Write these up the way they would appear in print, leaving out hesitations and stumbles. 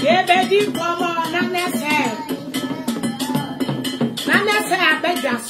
Ebedi komo nanese. Nanese abejas.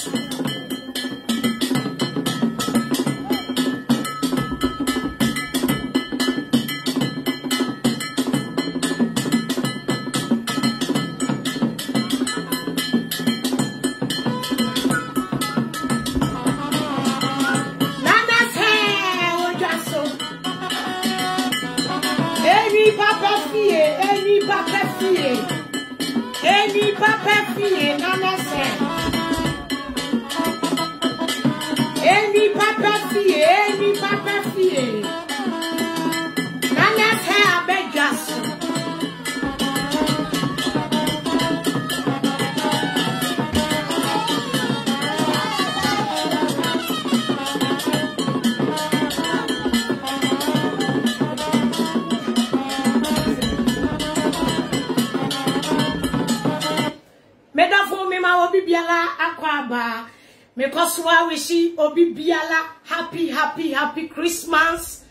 Any papa fie nanese. Any papa fie. Nanese abejas. Biala akwaba because we wish obi biala happy Christmas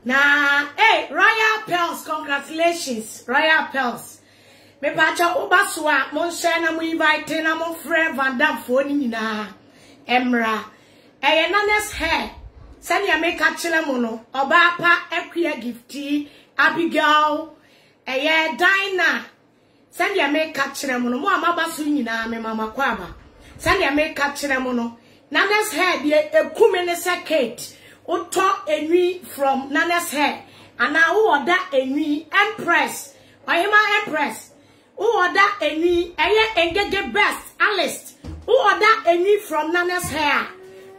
na Royal Pearls, congratulations Royal Pearls me bacha obaswa mon share na mo invite na mo friend Van Dam phone ni na emra nanes hair send ya make a chile mono oba pa equia gifty Abigail Dinah. Send ya make catcher mono, mo amaba sunyina me mama kwaba. Send ya make catcher mono. Nana's head ye a kumene secate. Uto enwi from Nana's head. And now order enwi Empress. Ohima Empress. Order enwi engage best Alice. Order enwi from Nana's hair.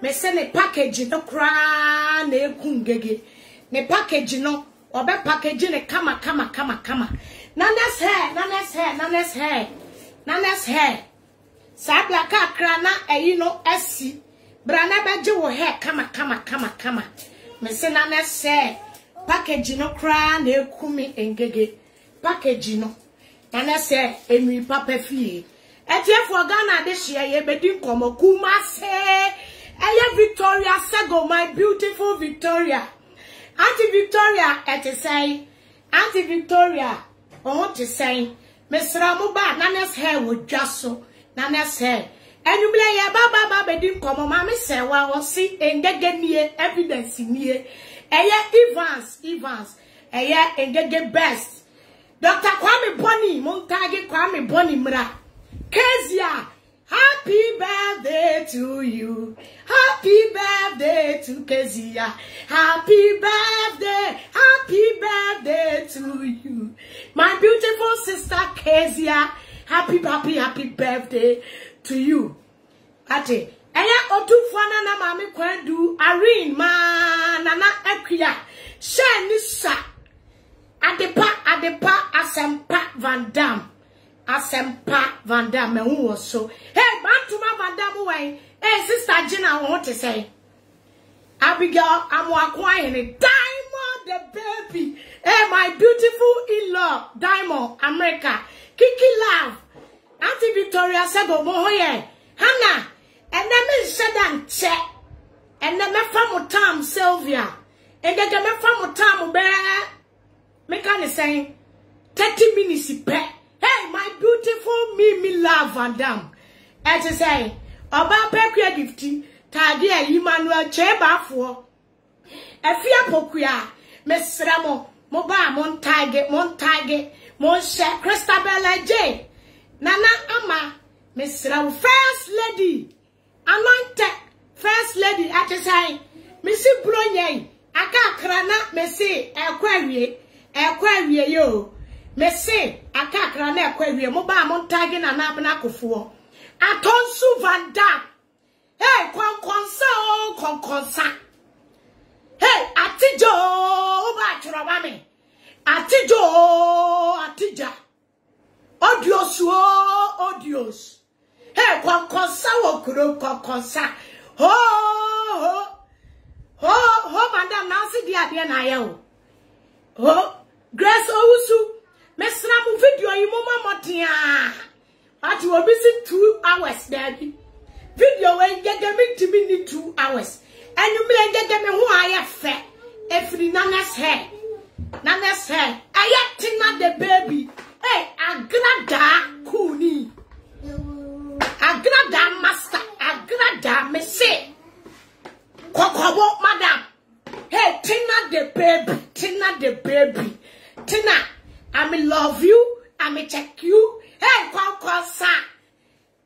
Me send a package no kra ne kungege. Ne package no obe package ne kama. Nana's hair. Sabla krana esi. Brana beje wo hair kama. Me se Nana's hair. Package no kra na ekumi engege. Package no. Nana's hair enwi papa fie. Etiefo Ghana de share ye bedi nkomo Kumase. Eye Victoria Sego, my beautiful Victoria. Auntie Victoria say. Auntie Victoria want to say, Miss Ramuba, Nana's hair would just so, Nana's hair. And you blame ya baba didn't come, mammy say, well, see, and get near evidence in here. Evans, and get best. Dr. Kwame Bonnie, Montage Kwame Bonnie Mra. Kezia, happy birthday to you. Happy birthday to Kezia. Happy birthday to you. My beautiful sister Kezia. Happy birthday to you. Ate. Eya otufana na mami kwendu. Irene ma nana ekwia. Shenisa. Adepa Asempa Van Dam. Asempa Van Dam me was so. Hey, Bantuma Van Dam way. Hey, sister Gina, I want to say. Abigail, I'm acquiring a Diamond the baby. Hey, my beautiful in-law, Diamond, America. Kiki Love. Auntie Victoria Sebo Mohoye. Hannah. And then me Shedan Che. And then me famu Tam Sylvia. And then me famu Tam Ube. Me can say 30 minutes pe. Hey, my beautiful Mimi Love Van Dam. And to say, Oba Pekwe Gifty, Tagia Emmanuel Cheba for. Efia Pokuya, Miss Ramo, Moba, Montage, Monshe, Christabella J. Nana Ama, Miss Ram, First Lady, Anointed, First Lady, at the side, Missy Bronye, Aka Krana, Messi, Aquaria, yo. Messi, Aka Krana, Aquaria, Moba, Montage, and Abanaco for. Atonsu Van Dam. Hey, Conconsa. Hey, Atijo, Batrabame. Atija. Odios. Hey, Conconsa, Conconsa. Ho, Madame Nancy Diabia Nayo. Oh, Grace Ousu. Mesramu video, you mama motia. At you will visit 2 hours, daddy. Video when get them to me 2 hours. And you may get them who I have fed. Every Nana's hair. na ne say Tina the baby. Hey, agrada kuni. Agrada master. Agrada me say. Kokobo madam. Hey, Tina the baby. Tina the baby. Tina, I me love you. I me check you. Hey, Kokosa.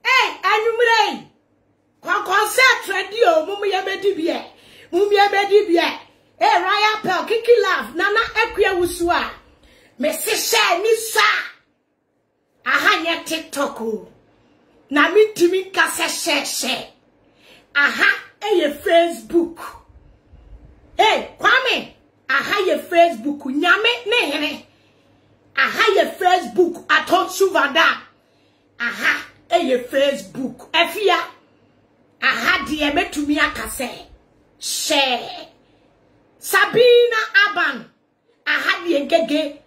Hey, anumre. Kokosa tradio. Mumi yabedi biye. Mumi yabedi biye. Hey, Raya Pel, Kiki Love. Nana Equia Wusua. Me se share ni sa. Aha nye TikTok o. Na mi timi ka se share. Aha ye Facebook. Hey, Kwame. Aha ye Facebook. Nyame ne hene. Aha ye Facebook. Atonsu Vanda. Aha ye Facebook. Efia. Aha diye me tumi akase. Share. Sabina Aban. Aha diye ngege.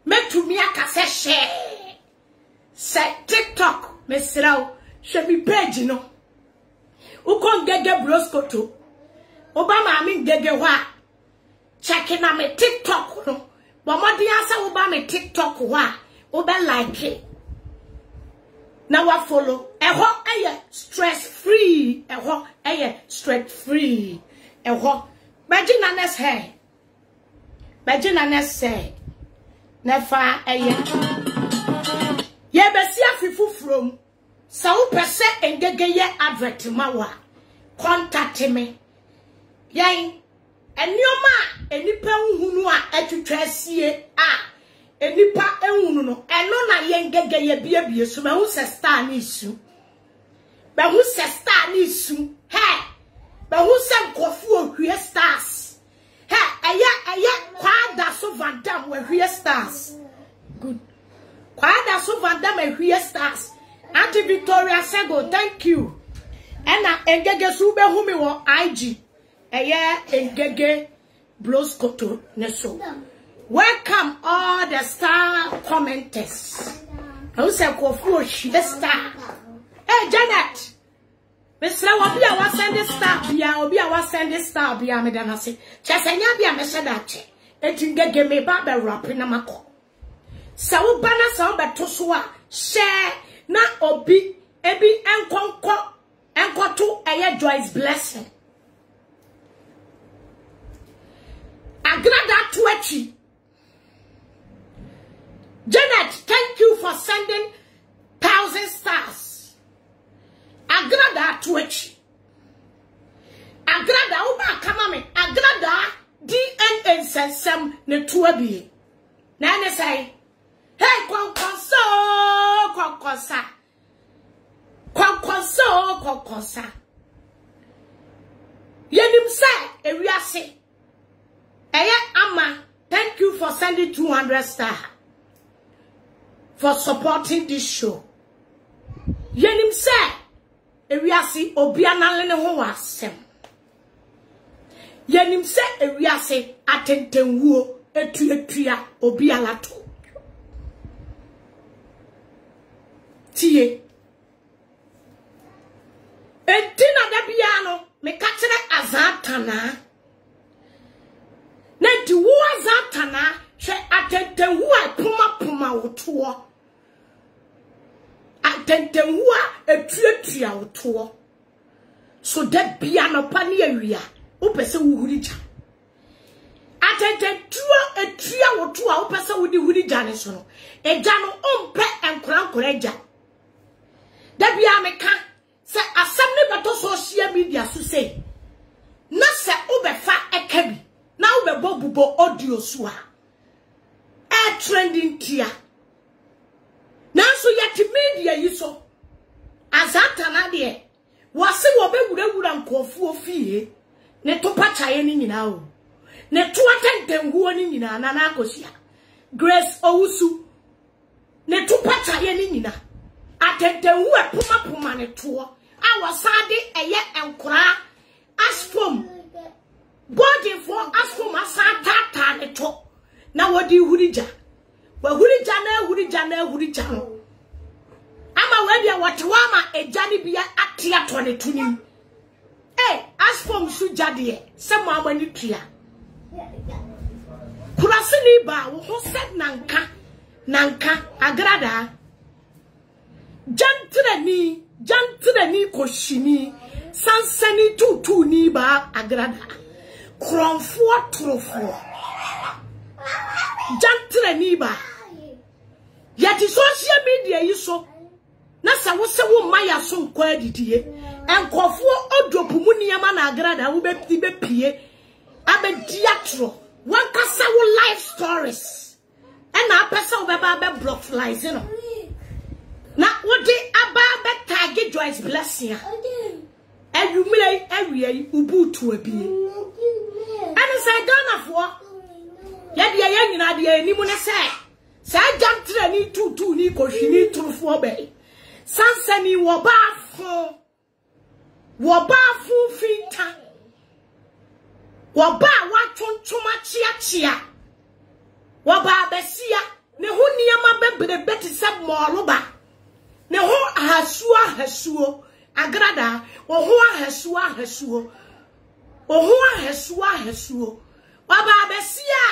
Me tumi akase share. Say TikTok. Me siraw. She mi page no. Ukon gege broskoto. Obama amin gege wa. Checking na me TikTok no. But modi asa oba me TikTok wa. Oba like it. Now I follow. Eho eye stress free. Eho eye stress free. Eho. Imagine Nanes hair. Imagine Nanes say. Nefa eye. Ye besi afifu from. Sa u pese engege ye advert mawa. Contact me. Yay. Enioma enipa nhunu a etwetwa sie a enipa enhunu no eno na ye ngege ye biebie so ma hu se star ni su. Ba hu se star ni su. He. Ba hu se nkofu ohwie stars. He, eye kwada so vandam we hwie stars. Good. Kwada so vandam we hwie stars. Auntie Victoria Sego, thank you. Ena engege su be hu mi wo IG. Eye engege bloskoto neso. Welcome all the star commenters. I say kofu oshi the star. Hey Janet. Mr. Obi a wa send the star bia obi a wa send the star bia me dana se. Chesenya bia me se da che. Eti ngege me ba be rap na mako. Sa wo bana sa wo beto so a share na obi ebi enkoto eye Joy's blessing. Agrada Tuechi. Janet, thank you for sending 1,000 stars. Agrada Tuechi. Agrada uba kamame. Agrada DNA sensem ne tuabi. Nane say, hey, konkosa. Konkosa. Yenim say, ewiase. Ama, thank you for sending 200 stars. For supporting this show. Yenim say, ewiase obiana lene ho wasem. Yenim say ewiase atentenwuo etuetua obialato. Tie. Entina da biano me kachire azatana. Nenti wo azatana hwe atentenwu a puma woto. Atentenwu a etuetua woto. So that biano pa ne awia. Wo pese wo hurija. Atententua etua woto a wo pese wo di hurija ne so no. Eja no ompe enkorankora eja. Da bia me ka se asem ne beto social media so say. Na se obefa ekabi. Na ubebo bubo audio suwa. Trending tia. Na so yeti media yiso. Azata na de. Wase wobe wura nkofu ofie. Ne topa chaye ni nyina o. Ne to atentenguo ni nyina na na akosia. Grace Owusu. Ne topa chaye ni nyina. Atentengu puma ne to. Awasade eye enkora asfom. Body for asfom asata ne to. Na wodi hurija. Wa hurija na no. Ama webia watewama ejani biya atia to ne tunim. Asfom su jade se mo amani tua. Kurase ni ba wo set nanka agrada jantre ni koshini sansani tutu ni ba agrada kronfo trofo jantre ni ba yati social media yi so na sa wo se wo maya so nkwa adidie enkofo odopu mu niam na agrada wo be pie abediatro one kasa wo life stories and na pesa wo be block flies no na wo di aba be tag Joyce Blessing adumire awie ubutu abie and say Ghana fo ya nyina de animu ne say sa jantre ni tutu ni kohwini trufo be sansani wo ba fu finta wo ba wa tonchoma chia wo ba besia ne ho niama bebre beti sab moluba ne ho ahasuo agrada wo ho ahasuo wo ba besia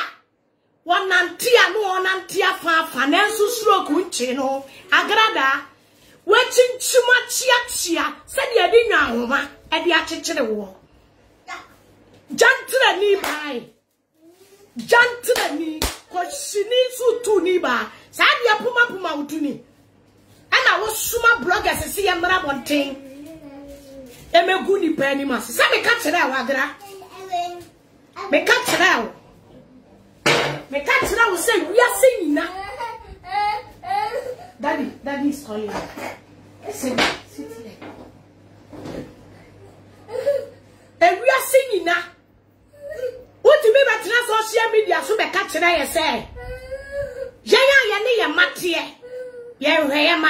wonantia no wonantia fa na nsusuro kunchi no agrada wachinchuma chia said ye di nwa homa e di akekere wo jantre ni bai jantre ni koshini sutu ni ba said ye puma utuni ana wo suma bloggers se ye mra bonten emegu ni pani mas se me ka kere wa agra me ka kere wo me ka kere wo se wiase nyina Daddy is calling. Sit there. And we are singing now. What you mean by social media? So, be catching I say. Ya matie. Ya ma.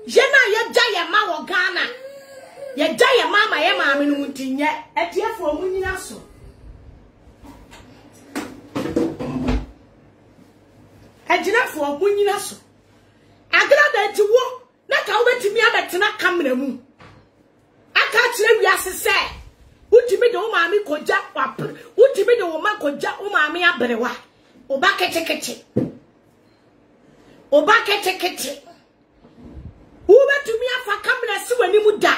Ya jaya ma wo Ghana. Ya jaya mama ya ma no muntinye. Etie for munyina so. Ejina for munyina so. Agrada ti wo na ka wo betimi abetena camera mu aka kire wiase se utimi de wo maami koja wapre utimi de wo ma koja wo maami abrewa oba kete wo betimi afa camera si wani mu da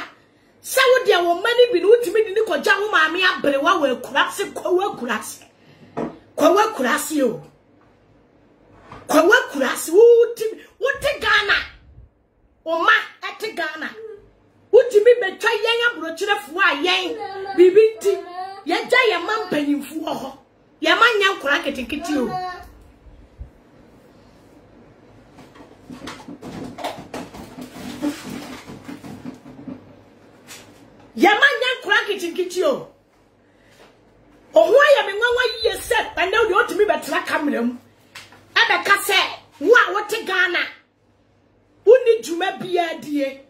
se wo de wo mani bi no utimi de ni koja wo maami abrewa wa akurase kwa kurase o kwa kurase utimi wote Ghana oma ate Ghana utimi betwa yen abrochirefo a yen bibinti ye gya ye mampanyimfu ho ye manya nkora keteketi o ye manya nkora keteketi o oho ya me nwanwa ye se ande o de otimi betra camera mu abeka se wa wote Ghana uni juma bia die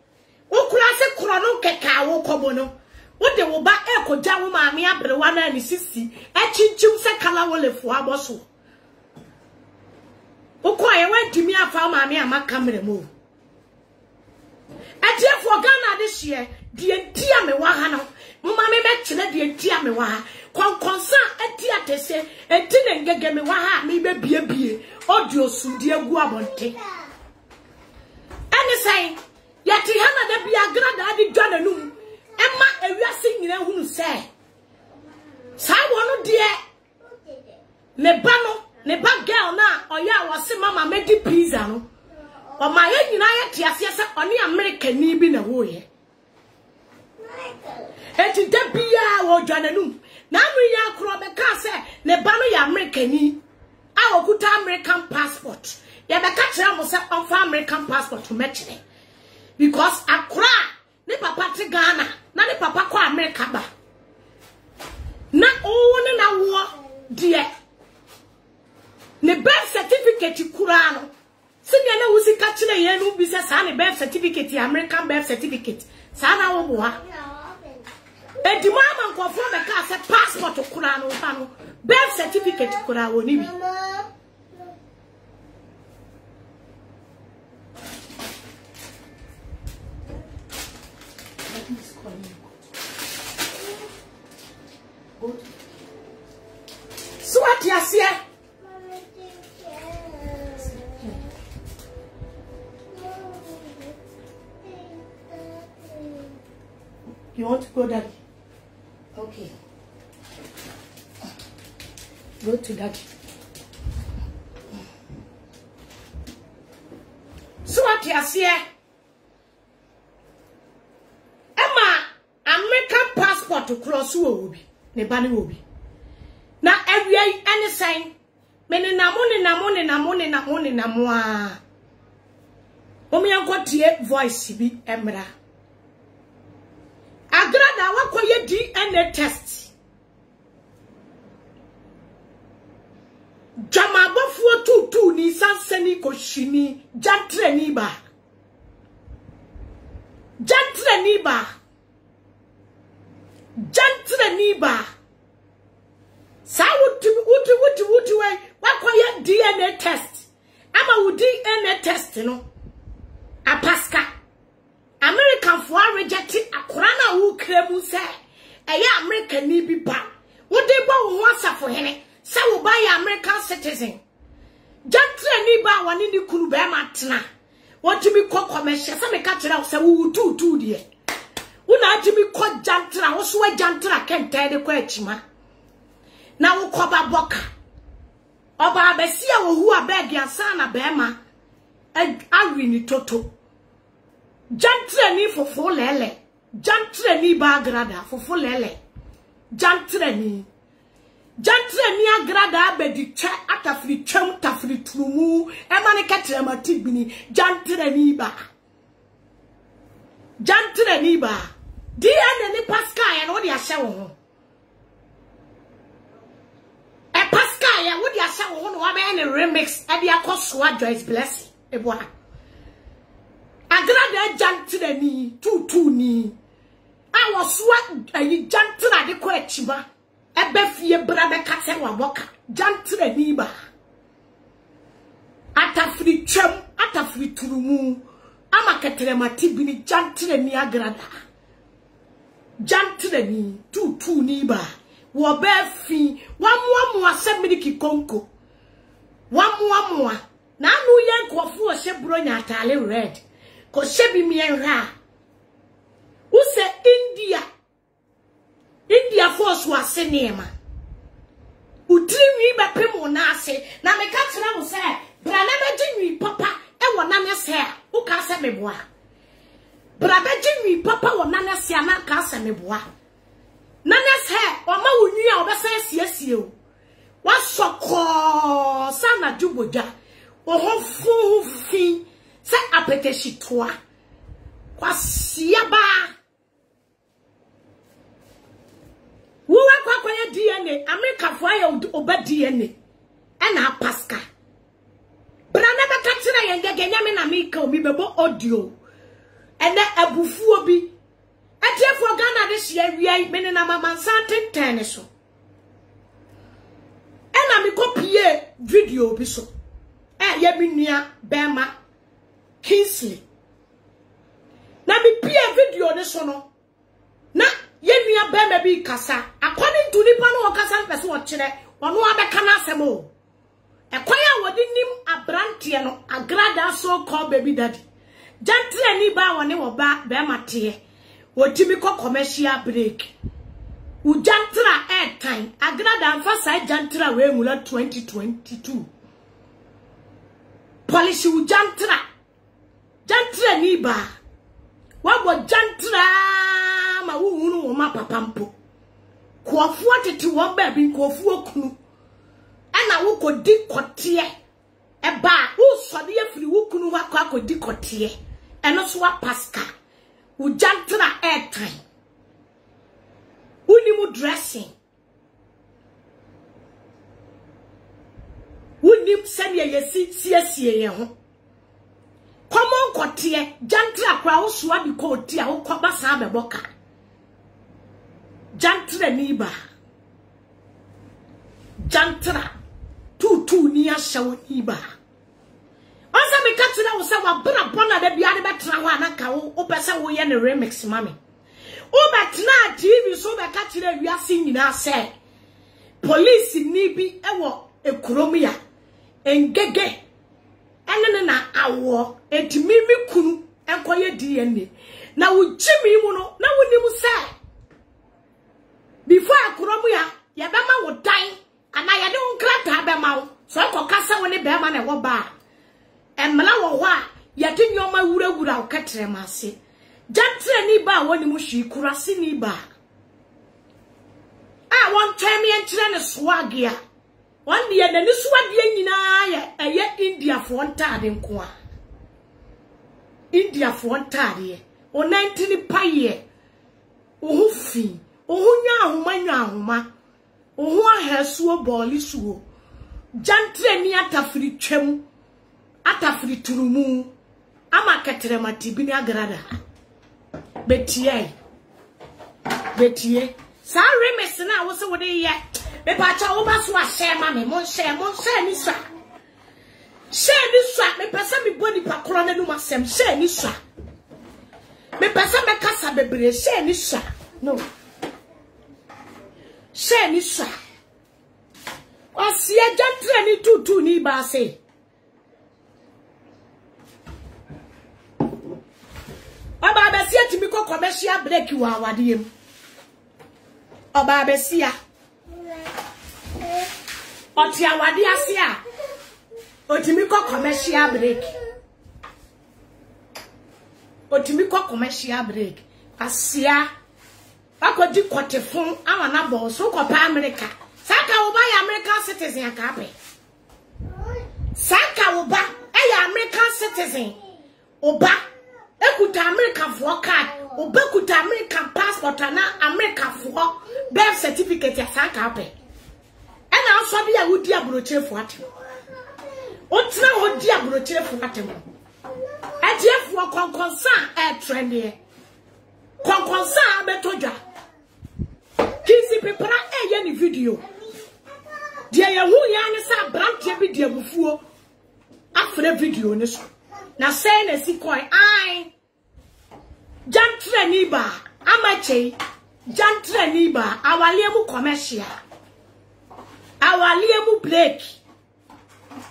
okura se kro no keka wo kobo no wo de wo ba ekoja wo maami abrewa na ni sisi echinchim se kala wo lefo aboso okwa ye wantimi afa maami amaka mre mu atiefo Ghana de hye die ntia me wa ha no mo maami be kire die ntia me wa ha konkonsa atia tese etine ngege me wa ha me be bie audio sudi agu abonte ene sai yati hana da bia grada adi dwana num emma ewiase nyina hunu se sai wono de me ba girl na oya wose mama medi pizza no o ma ye nyina ye tiase se oni America ni bi na wo ye eti da bia wo dwana num na anu ya kro be ka se ne ba no ya America ni a okuta American passport ya be ka kire mo se on fa American passport to match it because akra ne papa te Ghana na ne papa kwa America ba na o ne na wo de ne birth certificate kura no se ne na wusi ka kire ye no bi se sa ne birth certificate American birth certificate sa na wo bo ha edi mama nkofo be ka se passport kura no fa no birth certificate kura wo ni bi so what you say want to go, Daddy? Okay. Go to Daddy. So what you see? Emma, American passport to cross will be. Ne bani will be. Now every any sign. Mene na mwa. Omi yanko tie voice bi emra. Agrada wakoye DNA test. Jama bofuo tutu ni sanseni ko shini jantre ni ba. Jantre ni ba. Jantre ni ba. Sa wuti we wakoye DNA test. Ama wu DNA test no. Apaska American for reject akorana wu kremu se eye American ni bi ba wo de ba wo asa for hene se wo ba ya American citizen jantre ni ba woni ni kunu be matena wo timi ko commercial se me ka kire wo se wo tutu de wo na timi ko jantra wo so wa jantra kente de ko achima na wo ko ba boka oba abesia wo hu abeg asa na be ma awi ni toto jantre ni fofo lele jantre ni bagrada fofo lele jantre ni agrada abedi che atafri twam tafri turumu e ma ne ketre matibini jantre ni ba DNA ni Pascal ya no de ahye wo ho e Pascal ya wo de ahye wo ho no wa be ne remix e de akosoa Joyce Blessing eboa agrada jantre ni tutu ni awoswa ayi jantre de ko achiba ebe fie bra be kase wa boka jantre ni ba atafri twam atafri turumu ama ketere matibi ni jantre ni agrada jantre ni tutu ni ba wo be fi wamuamu asemiri konko wamuamu na anu ye nkofu o se bronya atale red ko se bi mienha use India force was senema utrimi be pemo na ase na me ka kira wo se bra na be jinwi papa e wo na ne se wo ka se meboa bra be jinwi papa wo na ne se na ka se meboa na ne se o ma wo nwi a wo be se siesie o wa sokọ sana juboja o ho fu fi se apete shitoa kwa siaba wo wa kwa ya DNA America fo ya oba DNA na Pascal bra na be ka kire ye ngege nyame na me ka obi bebo audio ene abufu obi atiefo Ghana de hia wiai me na mama sante ten so ena mi kopie video bi so ye mi nua Bema Kingsley na mi pie video ne so no na ye nua Bema bi kasa according to nipa no kasa pese wo kire ono abeka na asem o ekwaya wodi nim abrantie no agrada so call baby daddy jantre ni ba woni wo ba Bema tie wotimi ko commercial break u jantra airtime agrada mfasa jantra we mula 2022 policy u jantra ni ba wabo jantra ma wuhunu wo ma papampo kofu atete wo ba bi kofu okunu ana wo kodi kote e ba wo sode afiri wo kunu wa kwa kodi kote eno so wa Pascal u jantra airtime unimu dressing unim sanya yesi siesie ye ho common kote jantra kwa wo so abi ko ti a wo koba sa beboka jantra ni ba jantra tutu ni ashawo ni ba onse me katira wo sa wa bra bona da bia ne betra ho anaka wo pese wo ye ne remix mami Ubatna TV so be katire wiase nyina se police ni bi ewo ekuromia engege enene na awo edimimi kunu enkoye DNA na wujimi mu no na wonimu se before akromu ya be ma wo dan ana ya de unkrata be ma wo so ko kasa wo ne be ma na wo ba emla wo ho a ya de nyoma wurawura wo katere ma ase jantre ni ba woni mu hwi kurase ni ba a won twemi enkyere ne swagia won de na ni swadia nyina ya eye India fo ntade nko a India fo ntade o 19 paye o fi o nwa ahoma o ahesuo boli suo jantre ni atafiri twem atafiri turumu ama ketere matibi ni agrada betie sa remes na wo se wo de ye me pa cha wo ba so a share ma me mon share ni sa me pesa me body pa kro na nu masem share ni sa me pesa me kasa bebre share ni sa no share ni sa osia jantre ni tutu ni ba se Oba besia timi ko commercial break wa wadiem. Oba besia. Oti awade ase a. Otimi ko commercial break. Otimi ko commercial break. Asia. Akodi kotefon awana bo so ko pa America. Saka wo ba ya American citizen akape. Saka wo ba ya American citizen. Oba ekuta American for card, obekuta American passport na American for birth certificate ya saka ape. Ena also bi ya wudi abrochire for atem. Otra hodi abrochire for atem. Eje for konkonsan trend here. Konkonsan abetodwa. Kisi pepra ye ni video. Dia ya hu ya ne sa branche bi dia bufuo. Afre video ne so. Na say na si coin ai jantre ni ba amache jantre ni ba awale mu commercial awale mu break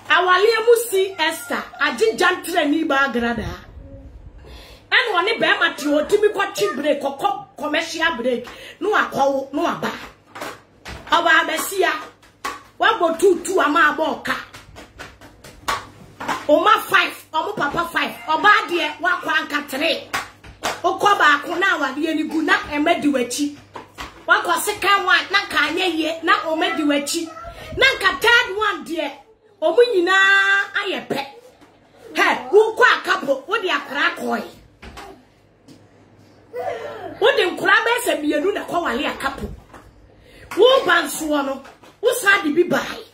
awale mu si Esther agi jantre ni ba grada and one be ma ti otimi ko chi break ko commercial break no akwo no aba aba besia wa go tutu ama aboka Oma 5, omo papa 5. Oba de wakwa anka 3. Okoba akuna wade ni gu na emedi wachi. Wakwa second one na ka anya ye na omedi wachi. Na ka third one de omo nyina ayepe. He, wo kwa akapo, wo de akra koi. Wo de nkura be se bienu na kwa wale akapo. Wo banso no, wo sa de bi bai.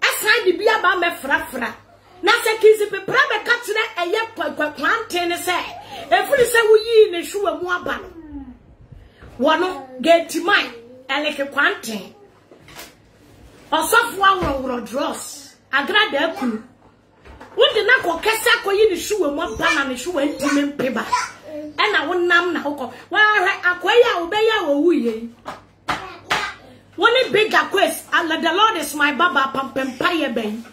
Asa de bi aba me frafra. Na se kizi pepra be katire eye kwante ne se efuri se wuyi ne hwe mu aba no wono geti mai eleke kwante osofo aworo dross agrada akunu wundi na ko kesa koyi ne hwe mu aba na ne hwe ntime mpeba ena wonam na hokọ wa hwe akoya obeya wo wuye woni bigger quest and the Lord is my baba pampempa ye ben.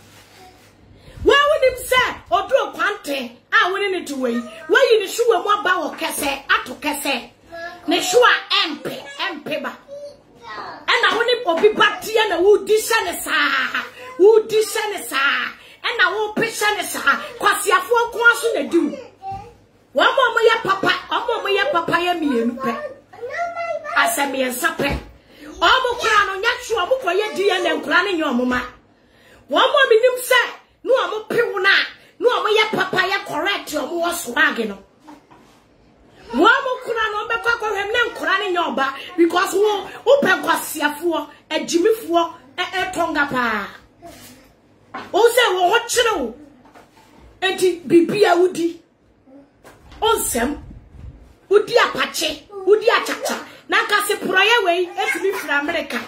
Where would him say, or do a quante? I wouldn't it to wait. Where you the shoe and what bow kese, ato kese. Neshua MP ba. And I wouldn't be back to you and would dissenesa. Would dissenesa. And I won't pissenesa. Quasi a 4 quarters in the do. One more ya papa, ya me and pe. I said me and supper. Almost crown on your shoe, for your dear and planning your mama. One more minimum say. No amo piuna no amo ya papa ya correct o mo swag no wo amo kura no be kwa hwem na nkura ne nyoba because wo pe kwasiafo agimifo tonga pa o se wo ho kire wo enti bibia wudi onsem wudi apache wudi achacha na ka se proye we etimi fra America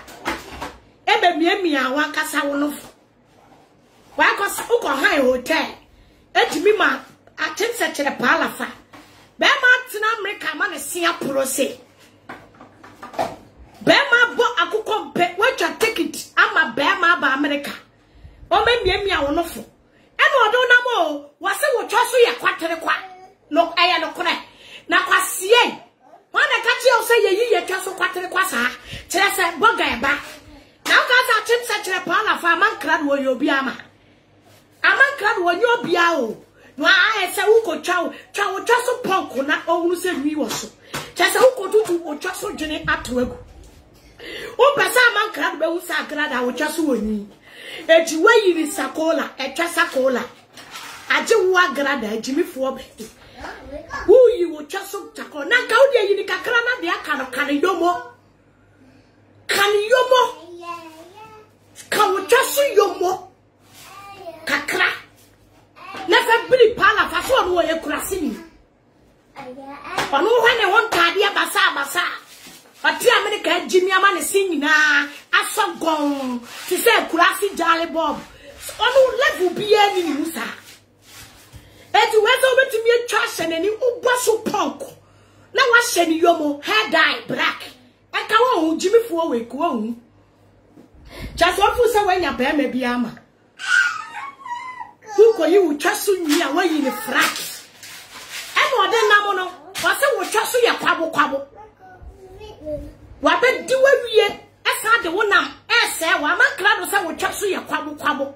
ebe miamia wa kasa wo no why cause uko high hotel etimi ma atense kire palafa be ma tina America ma ne sia prose be ma bo akukọ mpe wacha ticket ama be ma ba America o me miamia wo no fo eno odo na mo wase wo twa so ye kwatere kwa no aya no kore na kwasie Wana kati ya say ye twa so kwatere kwasa kire se boga eba na ka sa chim se kire pa na fa man krad wo yo bi ama krad wo yo bia o no a se wo ko twa so ponko na ohunu se nwi wo so kire se wo ko tutu wo twa so dwene ato agu o pesa man krad be wo sa krad a wo twa so woni eti wayi ni sakola etwa sakola aje wo agrada ajimifo be who you will just so tackle. Now, go there, you can cram the account. Can you more? Can we just see you more? Kakra. Never be pala for so no you crasini. But no when they want cardia basa. But the American Jimmy man is singing na I saw gone to say crassi jolly bob. On level be any musa. Eti wezo beti mi trash and any ubaso punk. Na wa sheni yomo hair dye black. Eka wo hu Jimmy fo we ko hu. Just one fu say when ya be me biama. Who ko you trash nyi a wayi ne frack. E no de na mo no, wa se wo trash ya kwabo. Wa be di wa wie, e sa de wo nam, e se wa man kra do se wo trash ya kwabo.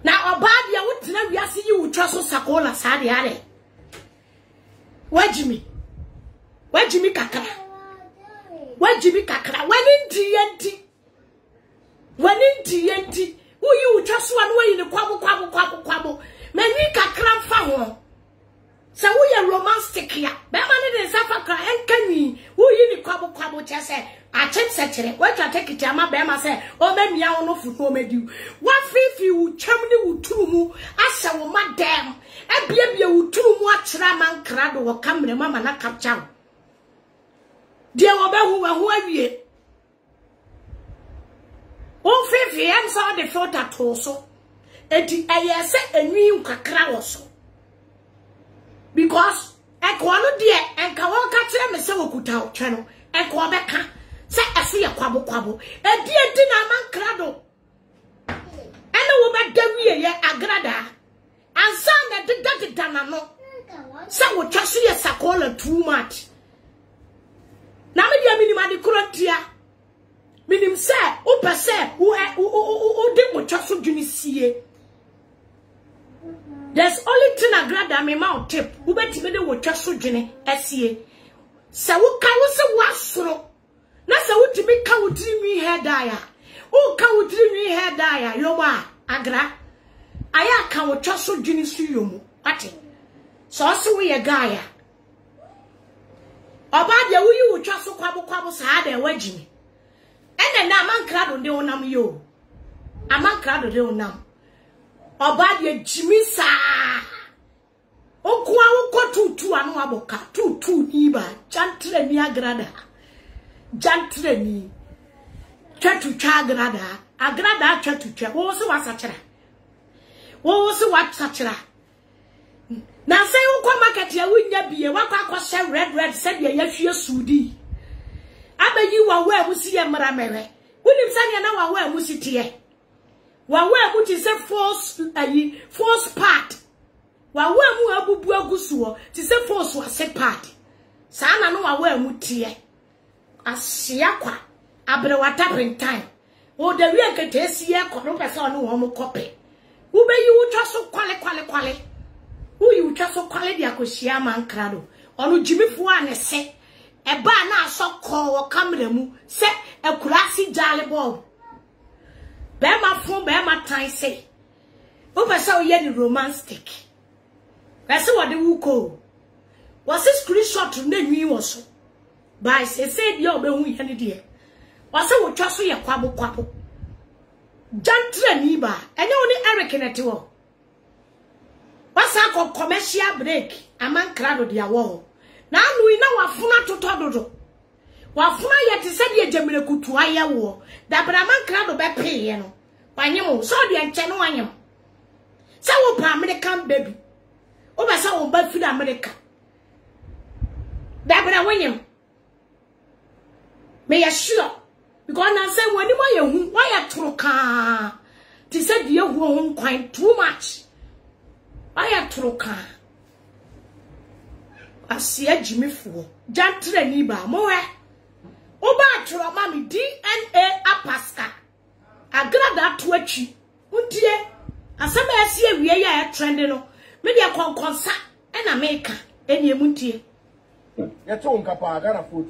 Na obadia wutina wiase yi wutwa so sakola saade are wajimi kakra wani ndienti uyi wutwa so anu wayi ne kwabo mani kakra mfa ho se wo ye romantic ya be ma ne safa kra enkani uyi ne kwabo chese achim sechere watwa tekiti ama be ma se o me mia wo no futo medi wa fifi wu twam ne wuturu mu asa wo madam e bia wuturu mu akira man krado wo kamre mama na capture de wo be hu awie o fifi em so de filter to so edi ayese enwi kakra wo so because e ko no de enka wo ka kire me se wo kuta o twa no e ko be ka se aso ye kwabo edi na man krado ene wo be dawie ye agrada ansa na de dana no se wo twa so ye sakola too much na me dia minima de kurantia minim se wo pese wo de wo twa so dwuni sie. There's only thing agrada me ma tip wo betime de wo twa so dwene asie se wo ka wo se wo asoro na se wo timi ka wo tiri hair dye wo ka wo tiri hair dye yoba agra aya ka wo twa so dwene su yomu ati so so we guy oba de wo yi wo twa so kwabo sa da wagimi ene na amankrado de wonam yo amankrado de wonam oba de jimi sa okwa wo ko tutu anu aboka tutu ni ba chantre ni agrada jantre ni chatu cha agrada chatu cha wo se wasachira na say wo kwa market ya wunya bie wakwa akwa red said ya hwie sudi abayi wa wa musi ye mra mewe unim sanya na wa musi tie wa muti se force part wa mu abubu agusuo ti se force wa se part sana no wa mutie asia kwa abrewata time o de wi akete sie ko no pese ono wo mo kope wo be yi wutwa so kwale wo yi wutwa so kwale dia kosia man krado ono jimifo ane se eba na asoko wo kamera mu se akurasi jale bob be ma tan se wo pese o ye ni romantic pese wo de wuko wo se screenshot na nwi wo so by say dia obehu ye ne de wase wo twa so ye kwabo jantra ni ba enye oni Eric nete wo wasa ko commercial break aman krado dia wo na anu ina wafuna totododo wafuna ye te se de jamire kutu aye wo da braman krado be pe ye no wanyem so de enche no wanyem se wo pa American baby o ba sa wo ba fi America da bra wanyem me ya sure because na say when mo ye hu why ya troka ti say de hu ho kwan too much why ya troka asia jimifuo jantre ni ba mo he oba atro ma me DNA apaska agrada to achi untie asema asia wie ya trend no me dia konkonsa e na meka eni emuntie ya to nka pa gara 40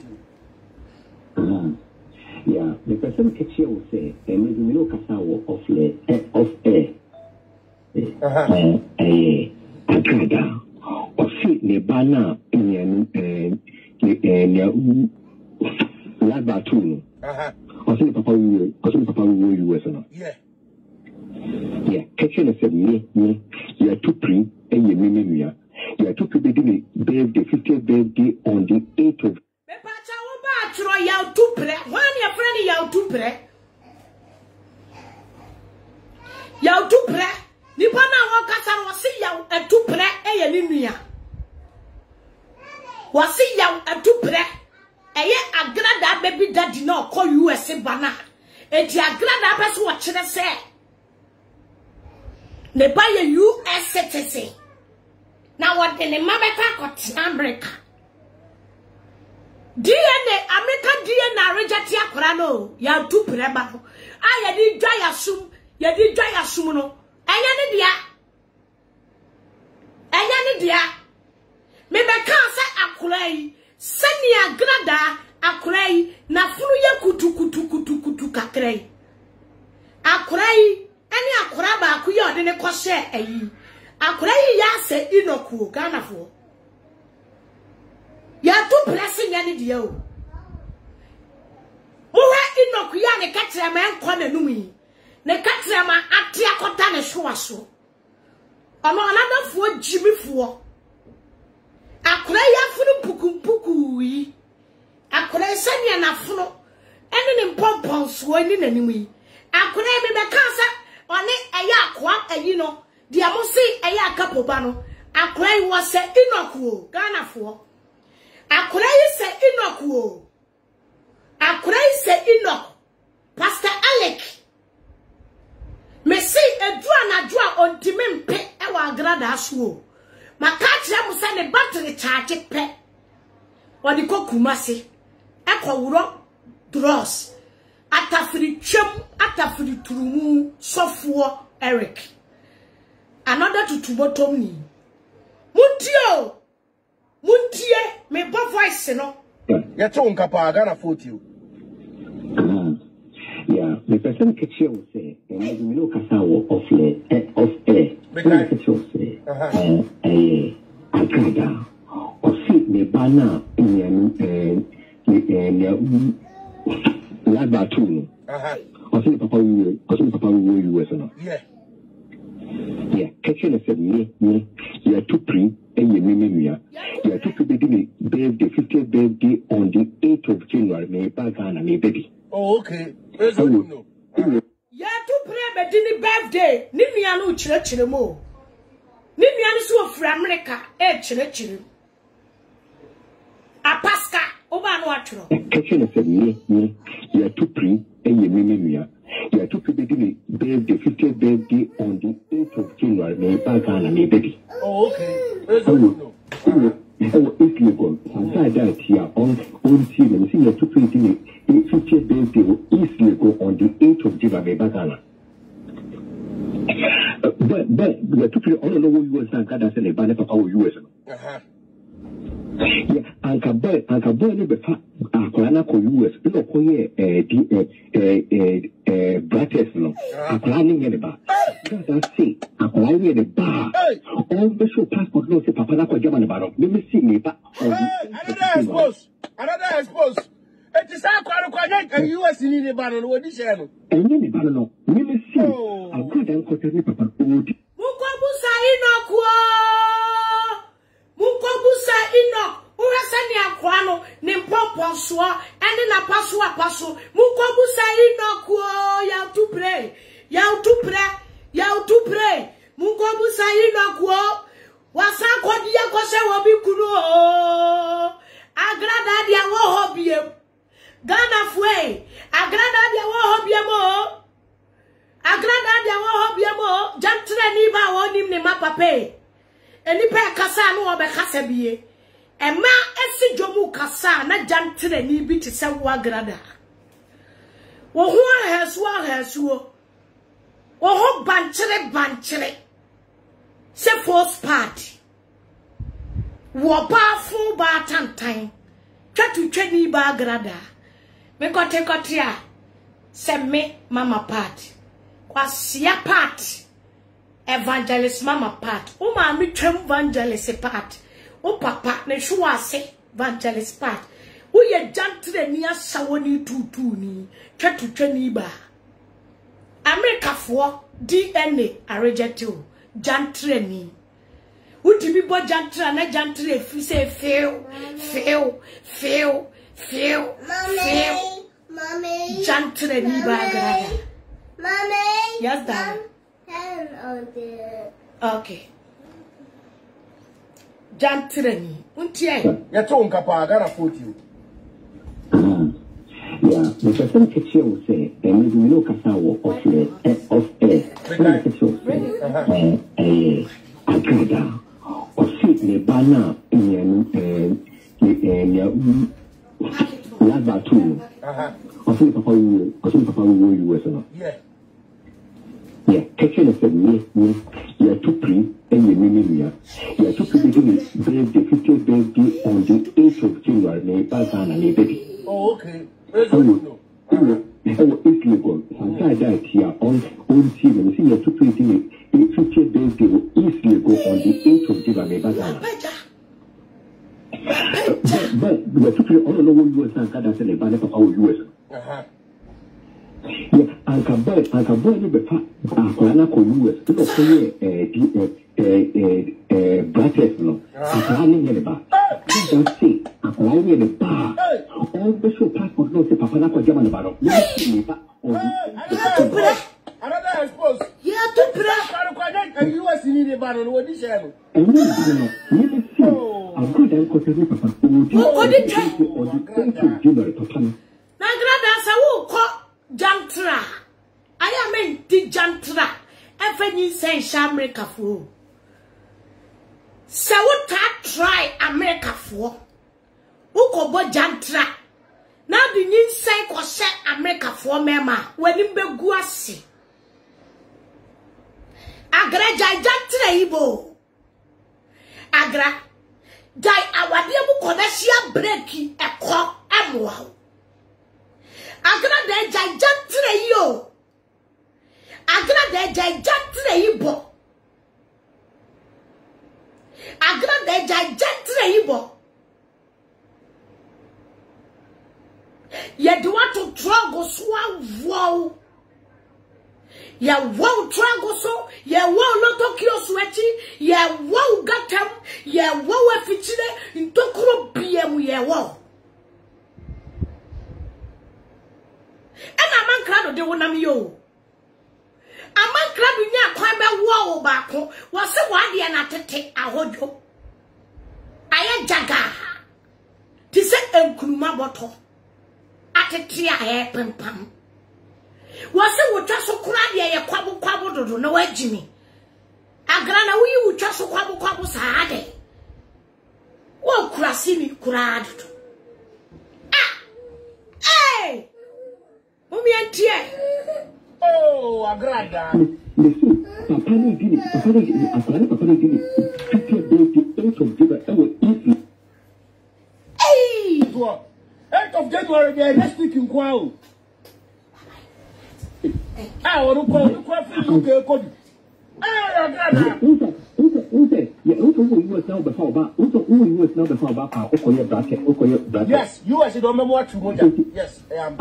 yeah the person catch will say me no kasa wo off air agrada ofi ne bana like that too. I think Papa will US no. Yeah. Kitchen said me, you are too pre and you mean you are too pre birthday, 50th birthday on the 8th of Pepacha oba atro ya too pre. One your friend ya too pre. Ya too pre. Nipa na wo kasa no se ya too pre e ye ni nua. Wo se ya too pre. Eye agrada baby daddy no call US bana enti agrada person wo kire se ne ba ye US citizen na what the mabeka ko America DNA America DNA reject akora no ya tu preba no aye di dwa ya sum no enya ne dia me be kan se akora yi sani agrada akurei na funu ye kutu kakrei akurei eni akura ba ku ye ode ne kose ayi akurei ya se inoku Ghana fo ya tu pressing ya ni dia o muwe inoku ya ne katre ma enko na numi ne katre ma ate akota ne hwoaso ono anada fo jimifo akura ya funu puku yi akura sanya na funu ene ne pompon so ani nanim yi akura me be kansa one eya akwa ayi no dia mo se eya akapoba no akura yi wo se inoku Ghana fo akura yi se inoku akura yi se inoku Pastor Alec me se edua na dua ontime mpe e wa agrada so makachira musa ne battery charge pe wadi ko kumase ekowuro dross atafiri twem atafiri turumu sofuo Eric another tutubotom ni muntie me bo voice no ya to nka pa gara 40 yeah the person catch will say me no kasa wo off air catch will say agrada ofi ne bana like that too. I think Papa will US no. Yeah. Kitchen said me, you are too pre and you mean you are too pre birthday, 50th birthday on the 8th of January, me Ghana, me baby. Oh, okay. Yeah, too pre birthday, ni nua no chire mo. Ni nua no so ofri America chire. Apaska oba no atro. Kitchen said me, you are too pre and you mean you are too pre birthday, 50th birthday on the 8th of January, me Ghana, me baby. Oh, okay. It's legal. Inside that here on team, see you are too pre 50th birthday is legal on the 8th of January, me Ghana. But we are too pre all over US and Canada and Ghana Papa US. Yeah, Uncle Boy never Akulana ko US. You know, koye brackets no. Akulani ngene ba. That's say Akulani ngene ba. All the show passport no say Papa na ko Germany ba no. Me see me ba. Another expose. It is a US in the banner. What is it? And you no. Me see. I go down ko tell me Papa. Mukobusa ino uwasani akwano ni mpompo so ene na paso mukobusa ino ko ya tu pray mukobusa ino ko wasa kodiya ko se wobi kunu agrada dia wo hobie Ghana fue agrada dia wo hobie mo jantre ni ba wonim ni mapape eni pe kasa no obe kasa bie Emma esi jomu kasa na jantre ni bi te se wo agrada. Wo ho ahesu wo ho banchire se first part. Wo ba fu ba tantan. Twatutwa ni ba agrada. Me kote a se me mama part. Kwasia part. Evangelist mama part. O ma mi twem evangelist part. O papa ne hwase evangelist part. O ye jantre ni asawoni tutu ni. Twatutwa ni ba. America fo DNA a reject you. Jantre ni. Uti bi bo jantre na jantre fi se fail. Mommy. Jantre ni ba grada. Mommy. Yes, darling. Okay. Jantre ni. Untie. Ya to nkapa Ghana 40. Yeah, the person kitchen will say, and we know Kasawa of air. Agrada, or sit the banner in Lazba too. Or some papa will US or not. Yeah, kitchen said, you are too pre and you mean you are too pre birthday, 50th birthday on the 8th of January, baby. Oh, okay. It's legal. Sometimes that here on team and see your 50th birthday is legal on the 8th of January. But we are talking all over US and Canada and the banner of our US. Yeah, I can buy the Aquana US to say brackets. No, I'm planning in the bar. Just say, I'm planning in the bar. All the show passport no say Papa Nako German about. Another expose. Yeah, to pray. And US in the bar on what this channel. And you know, I'm good and consider Papa. Oh, the 8th of January, Papa. Nagrada sa wo Jantra. I am in the Jantra. Every say America for. So what I try America for? Uko bo Jantra. Now the new say ko set America for mema. When him be guasi. Agra jai Jantra ibo. Agra jai awadi abu konesia breki eko emwa. Agra de jai Jantra yo. Agra de jai Jantra ibo. Agra de jai Jantra ibo. Ye do want to trago swa wow. Ye wow trago so. Ye wow loto kio swechi. Ye wow gatam. Ye wow efichine. Intokuro PM ye wow. And a man crowd de wonam yo. A man crowd nya kwan be wow baako. Was se wade na tete ahojo. Aye jaga. Ti se enkuruma boto. Atete aye pempam. Was se wo twa so kura de ye kwabo dodo na wagimi. Agra na wi wo twa so kwabo saade. Wo kura sini kura dodo. Hey! Oh, Agrada. Listen, Papa did it. Papa did it. 50th birthday, 8th of January. That was easy. Hey! 8th of January, they are next week in Kwao. I want to call you. Hey, Agrada. Yes, US don't remember what you yes, I am.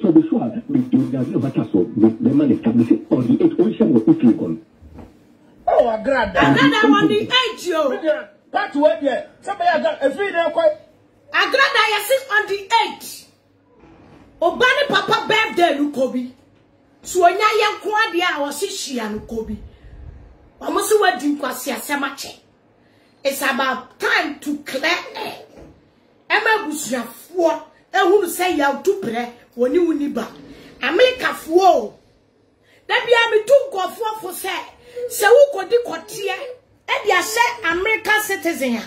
So before the man established on the 8th. Oh, Agrada. Agrada on the 8th, yo. That's what, yeah. Somebody got a 3 day quite. Agrada, yes, on the 8th. Obani Papa birthday, Lukobi. So when I am quite there, I was she and Lukobi. Almost wedding Quasia Samache. It's about time to clear air. Emma Bushafua, and who say you have to pray when you need back. America for that be able to go for say, so who could do what here? And you say American citizen.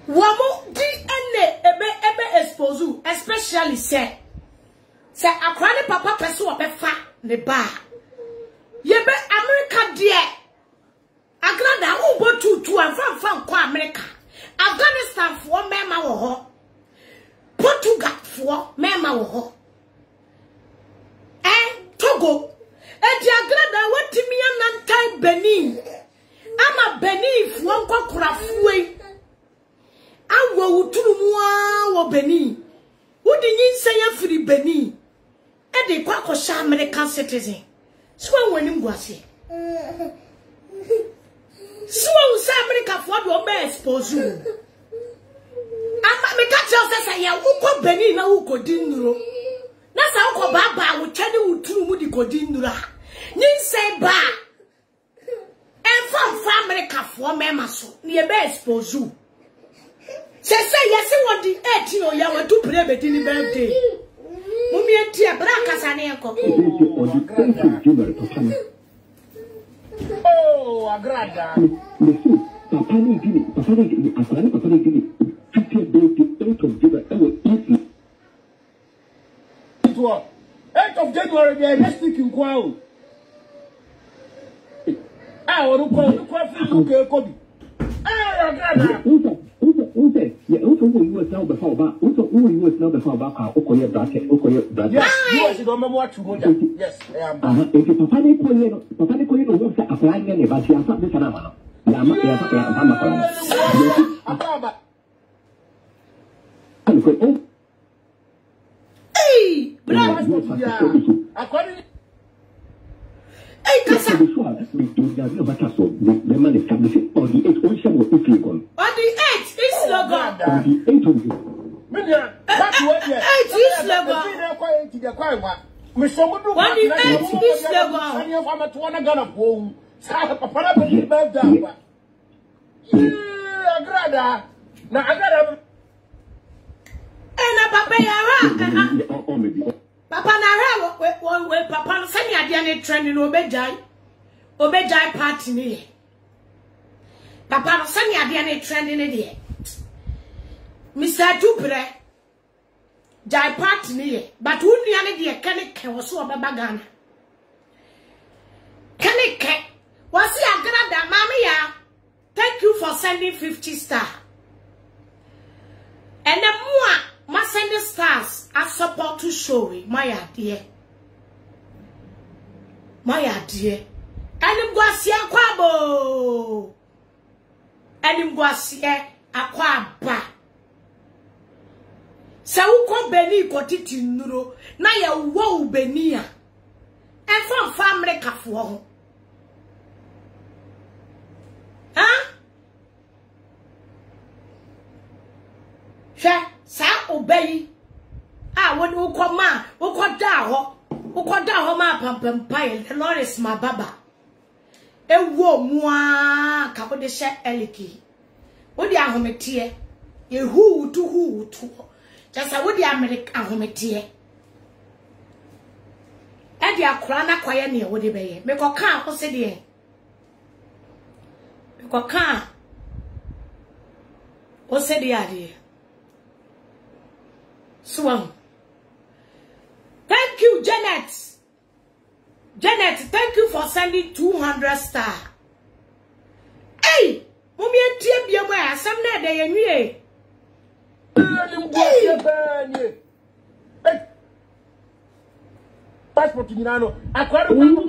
Wamo DNA ebe expose you, especially say a chronic papa person of a fat the bar. Ye be America dear. Agrada who go to and from America. Afghanistan for mema wo ho. Portugal for mema wo ho. Togo. Di agrada watimi anantai Benin. Ama Benin for nkokora fuwe. Awo utunu mu wo Benin. Wodi nyinsa ya firi Benin. E dey kwa kosha American citizen. So when him go ase. So we America for do be expose you. Ama me ka tell say ya wo Benin na wo kodi nduro. Na sa wo baba wo twede wo tunu mu di kodi nduro. Nyin say ba. En fa America for me ma so. Ni e be expose you. Say yes what the 18 o ya wo tu pray be di birthday. Mummy entia bra kasa ne enko. Oh, agrada. Papa ni gini, papa ni gini, 50th birthday, 8th of January, I will eat it. 8th of January, they are next week in Kwao. I want to call for Kobe. Ah, agrada. Yeah, also who was now before about, also who was now before about our Okoye bracket. Yes, you don't remember what you want. Yes, I am. If Papa ni koye no work at applying any, but you are not this another. Hey, bravo. Hey, Kasa. On the 8th, it's logo. On the 8th of June. Papa na Papa send ya dia trending obejai party ni. Papa send ya dia trending ni. Mr. Tupre jai party ni but who ni ane dia kenike wo so obeba Ghana. Kenike wasi agrada mama ya. Thank you for sending 50 star. And the more send the stars as support to show my dear. My dear. And him go kwabo. And him go akwaba. Sa uko Beni ko titi nuro na ya wo Beni a. En fa America fo. Huh? Sa obey. When you come ma, you come down ma pam the Lord is my baba. Ewo mua ka de she eliki. Wo di ahometie. Ye hu tu. Just a wo di America ahometie. E di akora na kwaye ne wo de beye. Me ko kan ko se de. Me ko kan. O se de ade. Swam. Thank you, Janet. Janet, thank you for sending 200 star. Hey, mommy and Tia be aware. Some net they are new. Passport in Nano. I can't remember.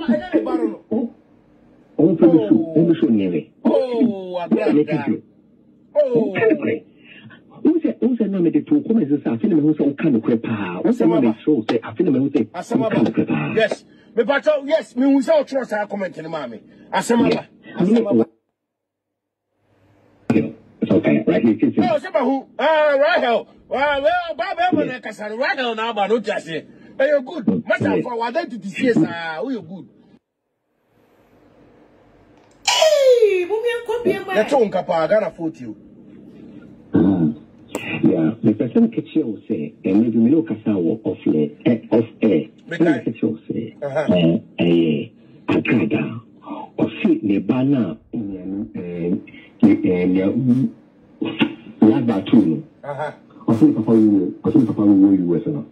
Who said no me the two comments is after me who say kind of crepa. Who said no so say after me who say crepa. Yes. Me pacho yes, me who say trust I comment in mommy. Asema. It's okay, right here. Oh, Seba who? Rahel. Well, Baba na kasari Rahel na ba no just say. But you're good. Master for what to see who you good. Hey, mummy copy my. That's on Kapa, Ghana 40. Yeah, the person can say, and maybe we look at our off air. Because say, Agada, or see the banner in Labatu. I think Papa will,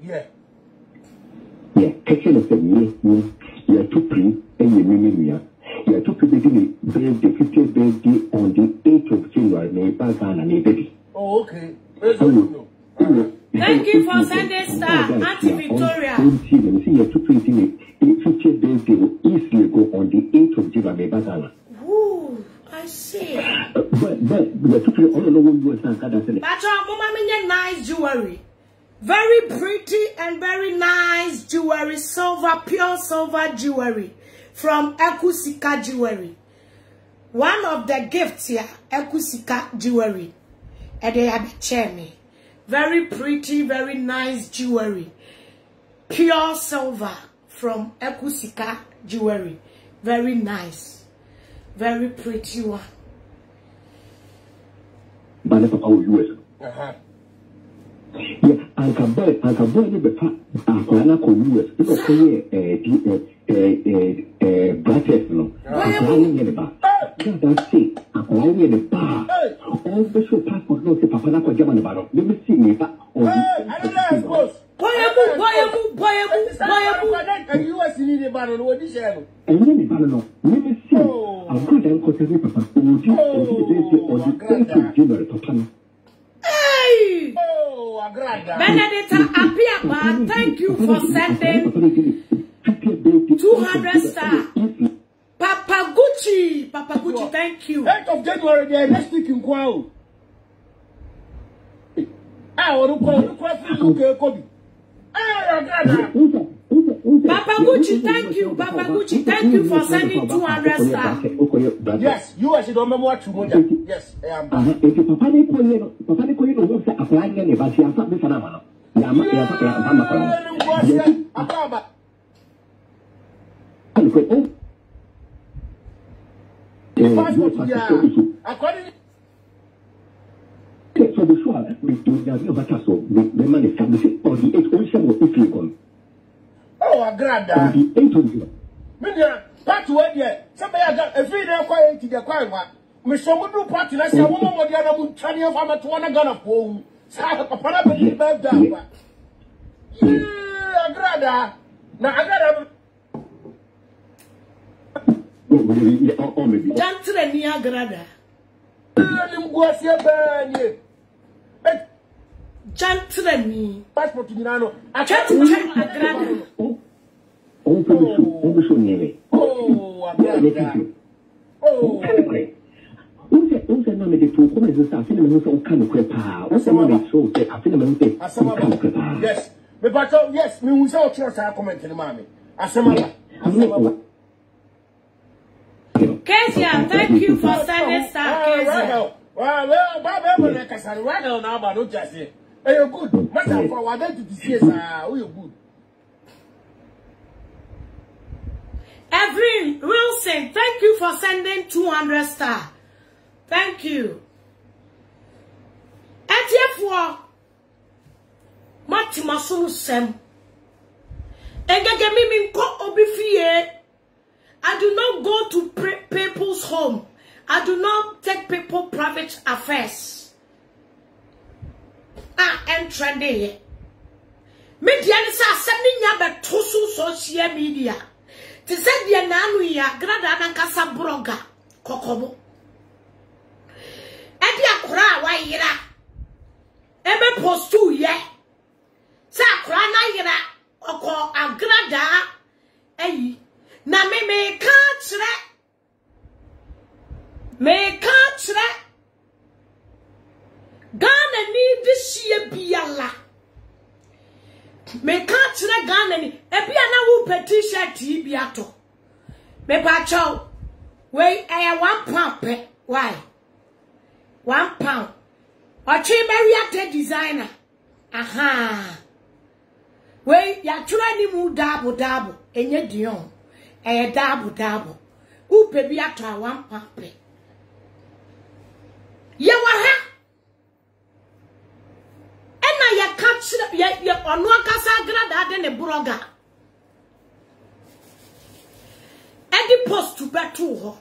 yeah. Yeah, Kitchen said, you are too pre and you mean you are too pre birthday, 50th birthday on the 8th of January, Nepal, Ghana, baby. Oh, okay. Thank you for sending star, Auntie Victoria. See, you are too pre 50th birthday will easily go on the 8th of January, Nepal, Ghana. Ooh, I see. But you are too pre all along you are saying, but your mama nice jewelry. Very pretty and very nice jewelry, silver, pure silver jewelry from Ekusika Jewelry. One of the gifts here, Ekusika Jewelry. And they have a chair me. Very pretty, very nice jewelry. Pure silver from Ekusika Jewelry. Very nice. Very pretty one. Yeah, Uncle Boy, the Aquana US, because brackets, no, that's it. Applying in the bar. All special passport, no, Papa German about. Let me see me back. And you are seeing the battle, what is it? And then the battle, let me see. I'm good and continue, Papa. Or the 8th of January, Papa. Hey! Benedetta Apiaba, thank you for sending 200 stars. Papa Gucci, thank you. 8th of January, they are next week in Kwao. I want to call you. Papa Gucci, thank you. Papa Gucci, thank you for sending 200 stars. Yes, you are don't remember what you yes, I am. If you Papa Nico, applying any but you have not been phenomenal. So the sure we do that so the money establishing or the 8 will illegal. Oh, I grant that. The 8 of you. Media, part word yet. Somebody got a free day quiet to the quiet one. Miss Somudu party, I say, woman, what the other moon, Tanya, I'm at 1 gun of home. Sa Papa, believe that. I grant that. Now I got a. Jantre Niagrada. Jantre Passport to Milano. I can't check Agrada. Oh, I grant that. Oh, also, no, the 2 comments are feeling kind of crap. What's the money? So I feel yes, but yes, we will say trust our comment in the mommy. Asamala. Kezia, thank you for sending star. Kezia. Well, Baba, right now, but don't just say, hey, you're good. Master for what to see, you're good. Evelyn Wilson, thank you for sending 200 stars. Thank you. Etiefo Matima Sunu Sem. Engage me ko obi fie. I do not go to people's home. I do not take people private affairs. And trendy. Media ni sa sending ya betusu social media. Ti said ya nanu ya grada na kasa broga kokobo. Edi akura wa yira. Ebe postu ye. Sa akura na yira oko agrada eyi na me ka kire. Me ka kire. Ghana ni this year biyala. Me ka kire Ghana ni ebi ana wu petition ti biato. Me pa chow. We 1 pound pe. Why? 1 pound. Ochi Maria designer. Aha. We ya try ni mu double. Enye dion. Double. Upe bi ato 1 pound pe. ye wa ha ena ye catch ye ono akasa agrada de ne bloga edi post to betu ho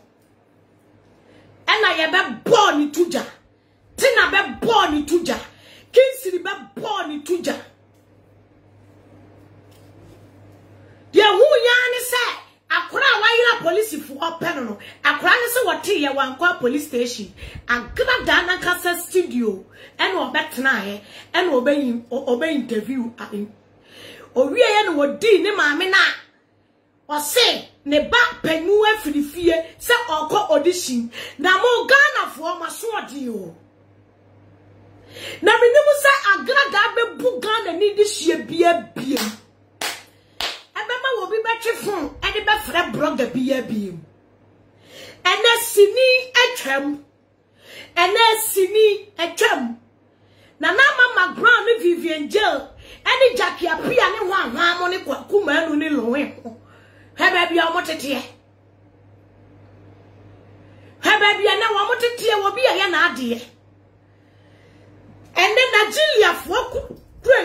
ena ye be born tuja tina be born tuja kinsiri be born tuja ye hu ya ni se akura wayira police fu open no akura ni se wote ye wankwa police station agrada na kasa studio ena obetena he ena obe interview owie ye no wodi ni maame na o se ne ba panu afirifie se okọ audition na mo Ghana fo maso odi o na minimu se agrada be bu Ghana ni di hie bia ebema wo bi betwe fon ene be frɛ blogger bia ene sini atwam na mama Brown ni Vivian Jail ene Jackie Apia ne ho ahwa mo ne Kwaku Manu ne lowe hebe bia mo tete na wo mo tete wo bia ye na ade ene Nigeria fo ku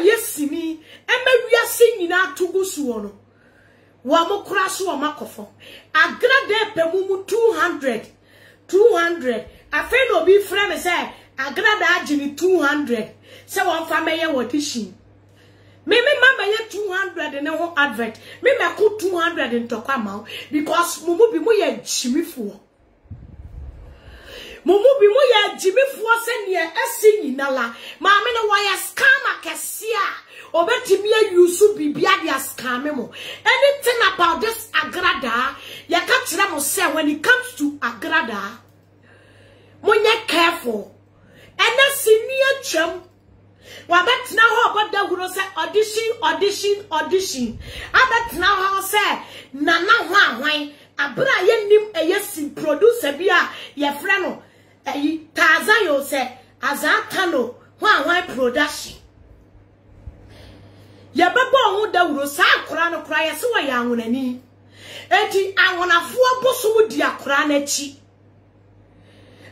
yesini embe wiase nyina atugusuo no wa mo kura so wa makofo agrada pemumu 200 afen obi frɛ me sɛ agrada agini 200 sɛ won fa meye audition me mama ye 200 ne ho advert me ko 200 ntokwa ma because mumu bi mu ye jimifo se ne esi nyina la ma me no wire scam akesia obetimi ayusu bibia dia scam mo anything about this agrada ya ka kire mo say when it comes to agrada monye careful ena senior cham wa betna ho boda huro say audition abetna ho say nana ho ahwan abra ye nim eyesi producer bia ye frɛ no Taza yo se azakano hwan production ya bebo hu dawuro sa akora no kora ye se wa ya anwonani enti anwonafo boso di akora na chi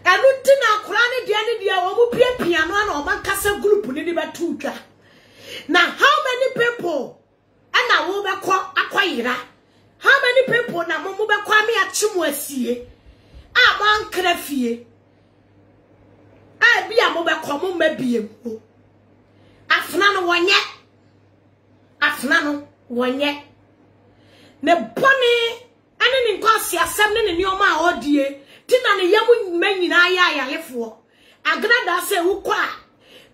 enu ti na akora ne dia wo mu piapia no na o bankasa group ni di betu twa na how many people ana wo bekọ akoyira how many people na mo bekọ ame achimu asie a man krafie bia mo be komo mabiem o afna no wonye ne bone ane ni nkwasi asem ne nioma a odie ti na ne yamu manyina ya yalefo agrada se wukọ a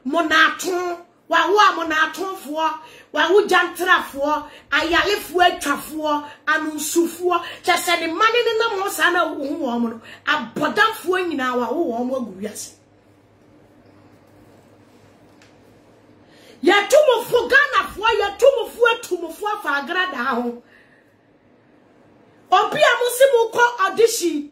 mo na aton wa wo a mo na atonfo wa wo jantrafo ayalefo atwafo anunsufo chese ne mane ne na mo sa na wo wo mo no abodamfo nyina wa wo mo aguwiase ya tumufo Ghana fo ya tumufo afa agrada ho obi amusimu ko audition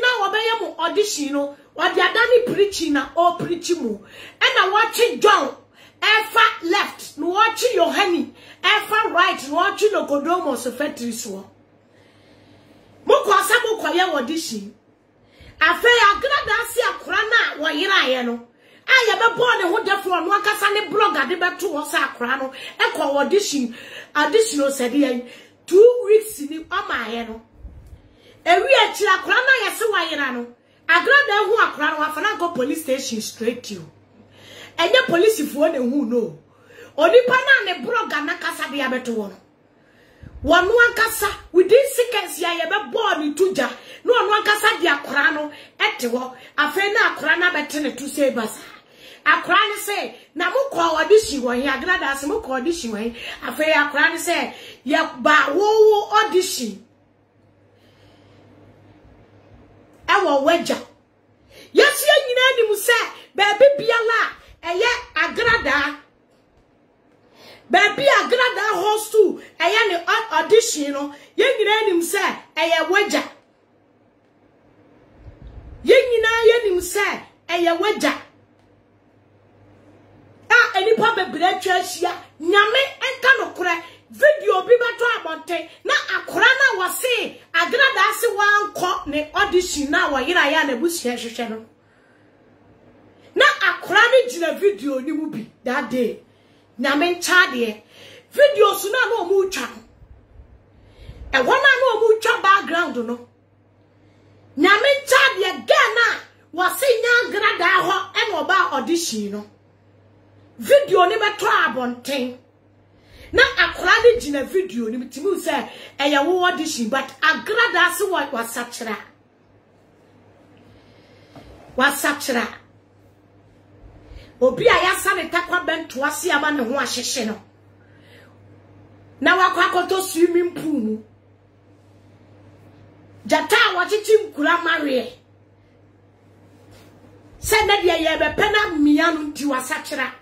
na obeye mu audition no wadi adani preaching na o preach mu ena watch John efa left no watch Yohani efa right no watch Lokodomo so factory so moko asamu ko ye audition afa agrada si akora na wo yira ye no aya be born ho defo no akasa ne blogger de beto wo sa akora no e ko audition no said 2 weeks ni amaye no ewi akira akora na yese wa yira no agrada hu akora no afana go police station straight to enye police fo na hu no onipa na ne blogger na kasa de abeto wo no wonu akasa within seconds ya ye be born tuja no onu akasa de akora no ete wo afa na akora na bete ne to say basa akora ne say na mo ko audition wo he agrada ase mo ko audition wo he afa ya akora ne say ya ba wo audition ewo weja yesu nyina ni mu say baby biala eye agrada baby agrada hostu eye ne audition no ye nyina ni mu say eye weja ye nyina ye ni mu say eye weja enipa bebre atwahia nyame enka nokore video bi bato abonte na akora na wase agrada ase wanko ne audition na wayira ya na busia hwehwe no na akora ni gina video ni mu bi that day na men chade video so na no mu twa e wona no mu twa background no na men chade Ghana wase nya grada ho e no ba audition no video ni beto abonten na akora ni gina video ni mitimu say e ye wo audition but agrada se wasachira obi ayasa ne takwa bento ase ama ne ho ahyehye no na wakwa koto swimming pool mu jata wachichi mkura mare se na dia ye be pena mia no nti wasachira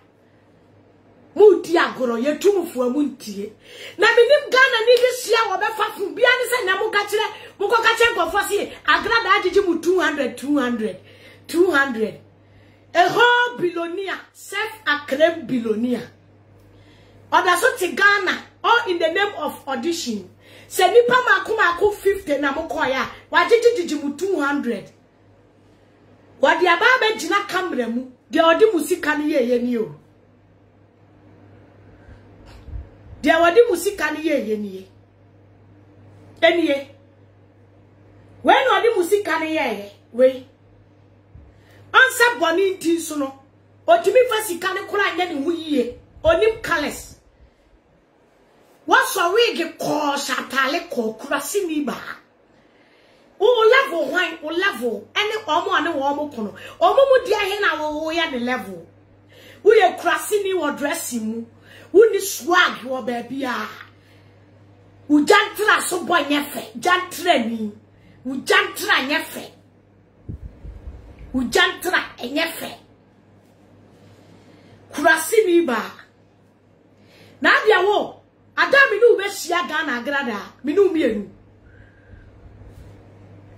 muti agoro yetumfu amuntie na minim Ghana ni hisia wo be fafu bia ne se na muka kire muko ka kire nkofo se agrada agigi mu 200 a whole billionaire self-acclaimed billionaire oda so ti Ghana all in the name of audition se nipa mako 50 na mukoya wagigi mu 200 wadi ababa gina camera mu de odi musika ne ye ni o de wadi musika ne ye ni eniye when odi musika ne ye we ansa boni nti so no otimi fasika ne kura nya ne huyiye onim colors waso wig ko shatale ko kura sini ba o level any omo ane wo omo kono omo mu dia he na wo ya the level wo ye kura sini wo dress mu wo ni swag wo ba bia wo jantra so boy nyefe jantra ni wo jantra nyefe ujantra enyefe kurasini ba na dia wo adami nu be hia Ghana agrada minu mienu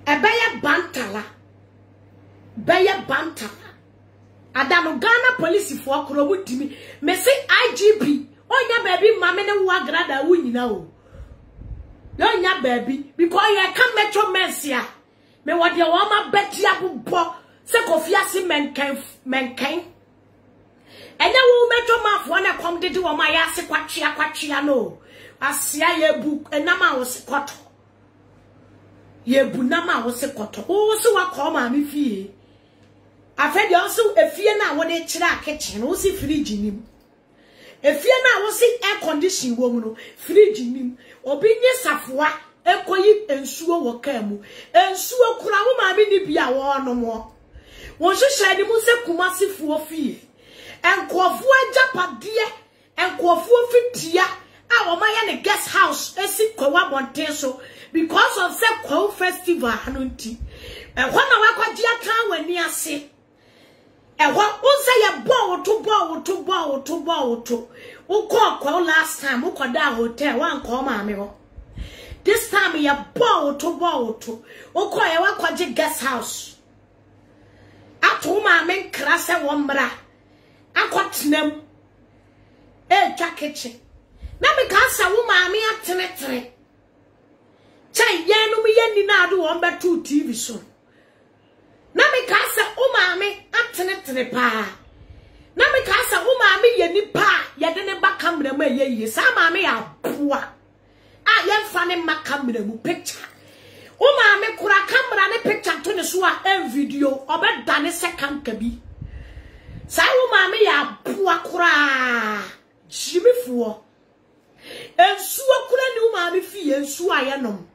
ebeye bantala adano Ghana police for kro mutimi me say IGP onya baby mame ne wo agrada wo nyina o onya baby because you can metro mensia me wode wo ma betia bo se kofia si menken ene wo meto mafo na kom dede wo ma ya se kwatwea no asia yebu enama wo se koto yebu nama wo se koto wo se wa ko ma mi fie afede wo se efie na wo de kire kitchen wo se fridge nim efie na wo se air condition wo mu no fridge nim obi nye safoa ekoyi ensuo wo ka mu ensuo kura wo ma bi ni bia wo no mo won hwehwe ni mu se kumasifuo fie enkofo ajapade enkofo fitia a wo ma ya ne guest house esi kwawa bonten so because of se kwaw festival hanunti ehwo na wakwaji aka wani ase ehwo unse ye bo ukọ kwaw last time ukoda hotel wan ko ma me ho this time ye bo ukọ ye wakwaji guest house ato ma men krase wombra akotnem twa kitchen na me ka sa wo ma me atenetere chai yenu me yeni na ado won betu TV so na me ka sa wo ma me atenetere pa na me ka sa wo ma me yeni pa ye de ne ba camera ma ye sa ma me ya boa a ye fa ne ma camera mu picture uma me kura camera ne picture to ne so a video obeda ne second kabi sa uma me ya bua kura jimifuo ensuo kura ni uma me fie ensuo ayenom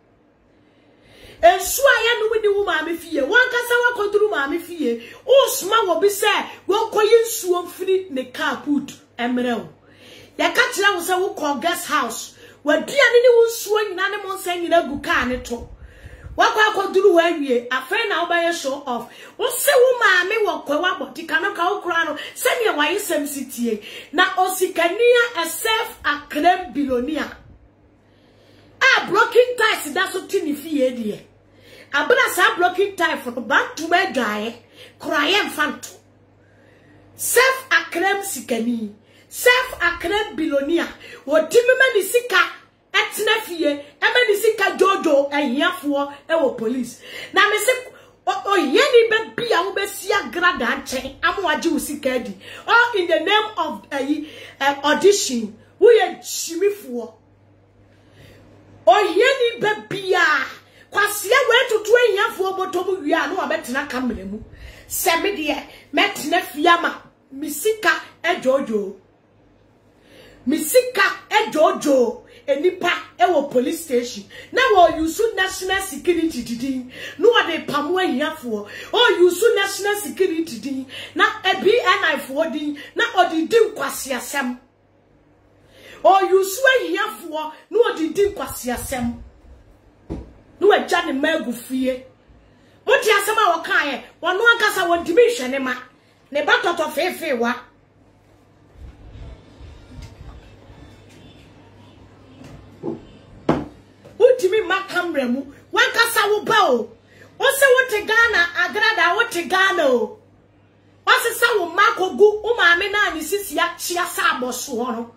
ni uma me fie wankasa wakoduru ma me fie o sma wo bi se won koyi nsuo mfiri ne car put emrew ya ka kire wo se wo call guest house waduane ni wo nsuo nyina ne mo nsa nyina gu car ne to wakwa koduru wawie afa na obaye show off wo se wo maame wo kwawa botika no ka okura no se ne waye sem sitie na osikania a self acclaimed billionaire a blocking ties da so tini fie die abra sa blocking tie for bantu medwae kraye mfanto self acclaimed sikani self acclaimed billionaire wo timema ni sika etna fie ema ni sika jojo ehiafo e wo police na me se Oh, yeni be bia wo be sia grada nchen amwaje usika di. All in the name of audition. Wo ye chimifo. Oh, yeni be bia kwase we tutu ehiafo botomu wi anu abetena kamere mu. Se me de metena fiama misika ejojo. Misika ejojo. Enipa ewo police station na wo use national security didin no ade pamo ahiafo o use national security din na BNI fo din na odi din kwase asem o use ahiafo no odi din kwase asem no agya ne magu fie moti asem a wo kan ye wono ankasa wo dimi hwene ma ne batoto fefe wa Utimi makamre mu wankasa wo ba o se wote Ghana agrada wote Ghana o wase sa wo makogu o maame na ni sisi ya chia sa aboso ho no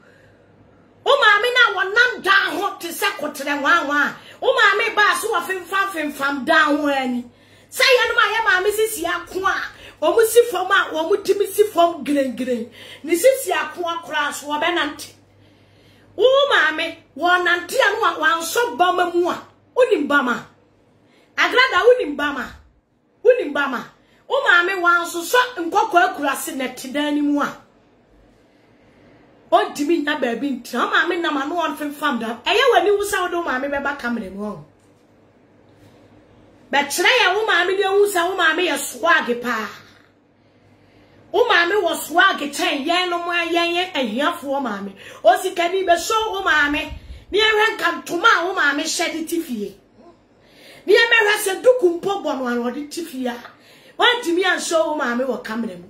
o maame na wonam da ho te se kotere nwanwa o maame ba so wa femfam da ho ani se ye no ma ye maame sisi ya ko a o mu si fom a o mu timi si fom gren ni sisi ya ko akora so wo benante o maame wonante anu wanso bama mu a unimbama agrada unimbama o maame wanso so nkokọ akurase netidani mu a o dimi na baabi ntia o maame na ma no on fam da eye wani wusa wo maame beba kamere mu o be kire ya wo maame de wusa wo maame ye swag pa o maame wo swag chen yen no mu ayen ahiafo o maame o sikani be so o maame ni ehwe kantoma wo maame hyede tifie ni emehwe se dukumpo bono anode tifia wantimi ansho wo maame wo kamera mu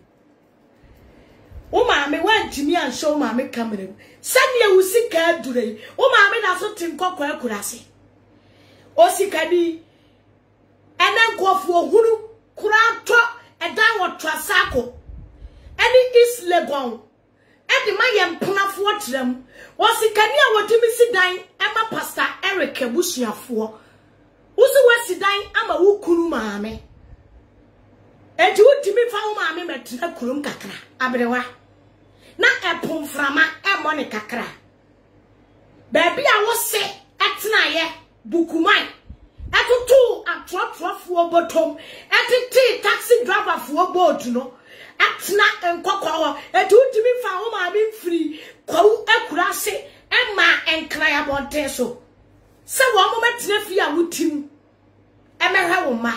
wo maame wantimi ansho wo maame kamera mu sane ewusika adure wo maame na so tinkokọ akurase o sikani enankofo ohuru kurato edan wo trasako eni is legon edi ma ye mpunafo trem wo sikani a wotimi sidan ema pastor Eric Abusuafo usu wasidan ama wukunu maame eti utimi fa wo maame metena kurum kakra abrewa na epomframa emone kakra baby a wo se etena ye bukumai atutu atrofo botom etiti taxi driver fo boat no atna enkokọ eti utimi fa wo maame mfiri kwawu akurase emma enkra bonte so se wo mo metena fi a wutim emehwe wo ma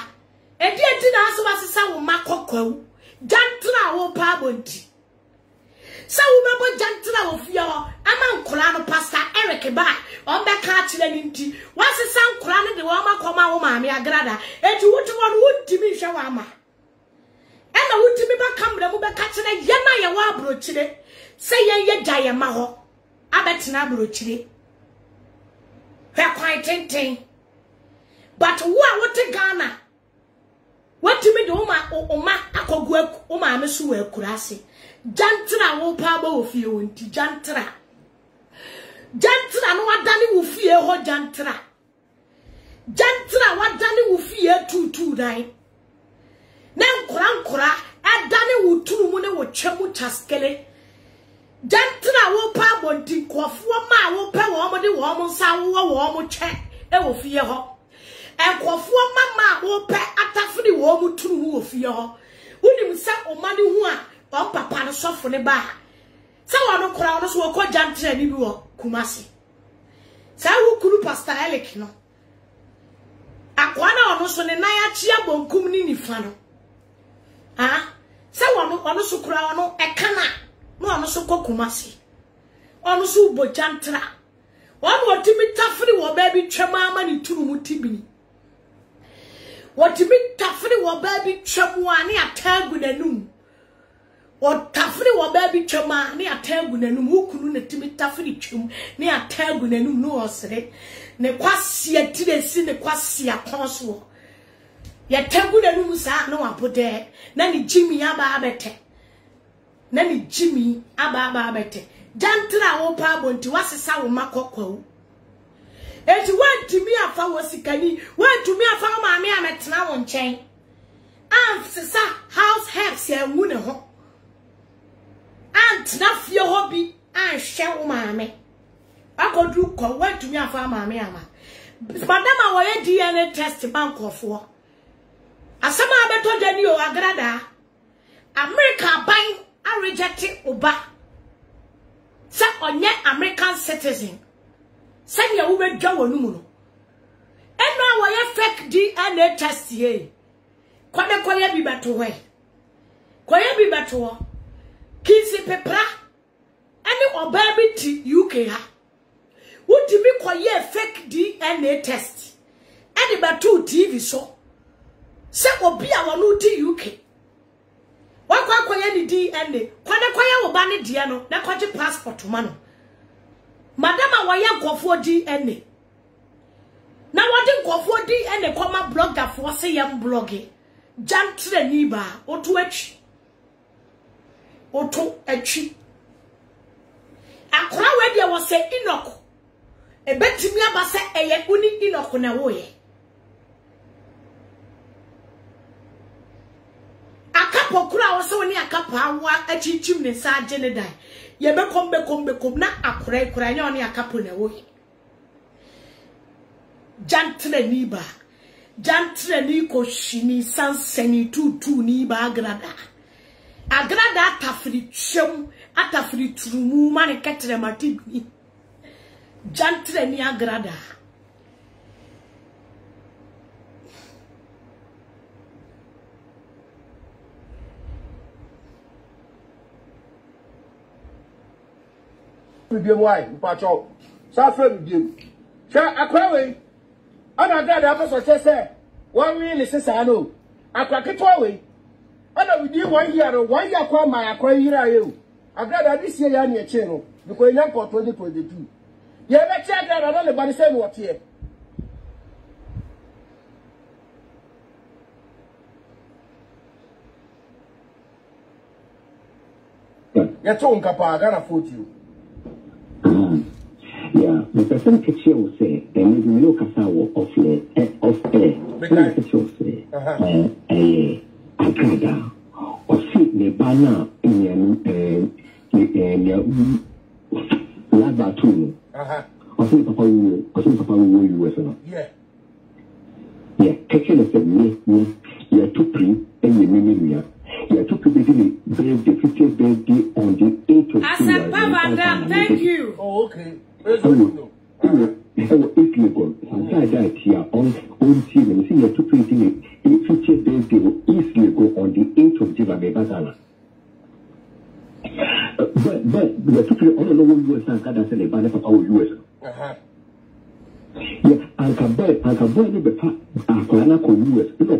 edi na aso wasesa wo ma kokwawu jantra wo pa bonti se wo mebo jantra wo fi ho ama nkora no pastor Eric ba on be ka kire ni nti wasesa nkora no de wo ma koma wo maame agrada eti wuti won wutimi hwe wa ma ena wutimi ba kamra mu be ka kire ye na ye wa abrochire se ye gya ma ho abetena abrochire hwe kwai tenten but wo a wote Ghana watimi de oma akogu o maame so wa akurase jantra wo pa ba ofie wonti jantra no wadane wo fie ho jantra wadane wo fie tutu dan na nkora adane wo tunu mu ne wo twemu taskele jantra wo pa bonti kofo ma wo pe wo mo de wo mo nsa wo mo twe e wo fie ho enkofo mama wo pe atafiri wo mu tunu wo fie ho unim se o mane hu a o papa no sofo ne ba se wo no kora no so wo ko jantra ni bi wo Kumasi sa wo kunu pastor Eric no akwana ono so ne nan achia bonkum ni nifa no se wo no so kora ono ekana no ono so ko Kumasi ono so bo jantra ono otimi tafiri wo ba bi twema ama ni tunu mu tibini wotimi tafiri wo ba bi twemu ani atagu nanum tafiri wo ba bi twema ani atagu nanum ukunu na timi tafiri twem ni atagu nanum no osere ne kwase atiresi ne kwase akonso ya tagu nanum sa no apode na ni Jimmy aba abete jantra wo pa bonti wasesa wo makokwawu eti wantimi afa wo sikani wantumi afa wo maame ametena wo nchen sisa house helps ya ngune ho ant na fie ho bi an hwe wo maame akodu ko watumi afa maame ama madam a woye DNA test bankofo asama abeto dani o agrada America ban a reject oba sa onye American citizen sani ya ube dwa wonu mu no eno woye fake DNA test ye kwade koye bi beto we koye bi beto kisi pepra ani oba bi ti UK ha wutimi koye fake DNA test ani beto TV so se obi a wonu ti UK wakwa koye ni DNA kwade koye wo ba ne de no na kwaje passport ma no madama woye nkofo DNA na wodi nkofo DNA koma blogger fo se yam blogging jantre ni ba otu achi akora we dia wo se Enoch ebetimi aba se eye uni Enoch na woye akapo kura wo se woni akapo awa achichim ne sa agene dai ye be kom na akora kura nya oni akapo na woye jantre ni ba jantre ni ko shini sanseni tutu ni ba agrada atafri chem atafri trumu mane ketre matibi jantre ni agrada bibiem why mpacho sa fra bibiem sha akwa we ana agrada afaso chese one really sisa no akwa ketwa we ana we di 1 year 1 year kwa ma akwa yira ye o agrada this year ya na eche no because enya ko 2022 ye be che agrada no le bani se no wote ya to nka pa Ghana 40 yeah, the person catch you say, and you look at our off air. Catch you say, Agrada, or see the banner in Labatun. Or see Papa will, yeah. Yeah, catching us you are too pre and you mean you are too pre the 50th birthday on the 8th of June. Thank you. Oh, okay. It's legal. Sometimes that here on team and see you to printing it 50th birthday is legal on the 8th of July. But the two all know US and Canada say ban for our US. Yeah, and can buy any better Aklana ko US. You know,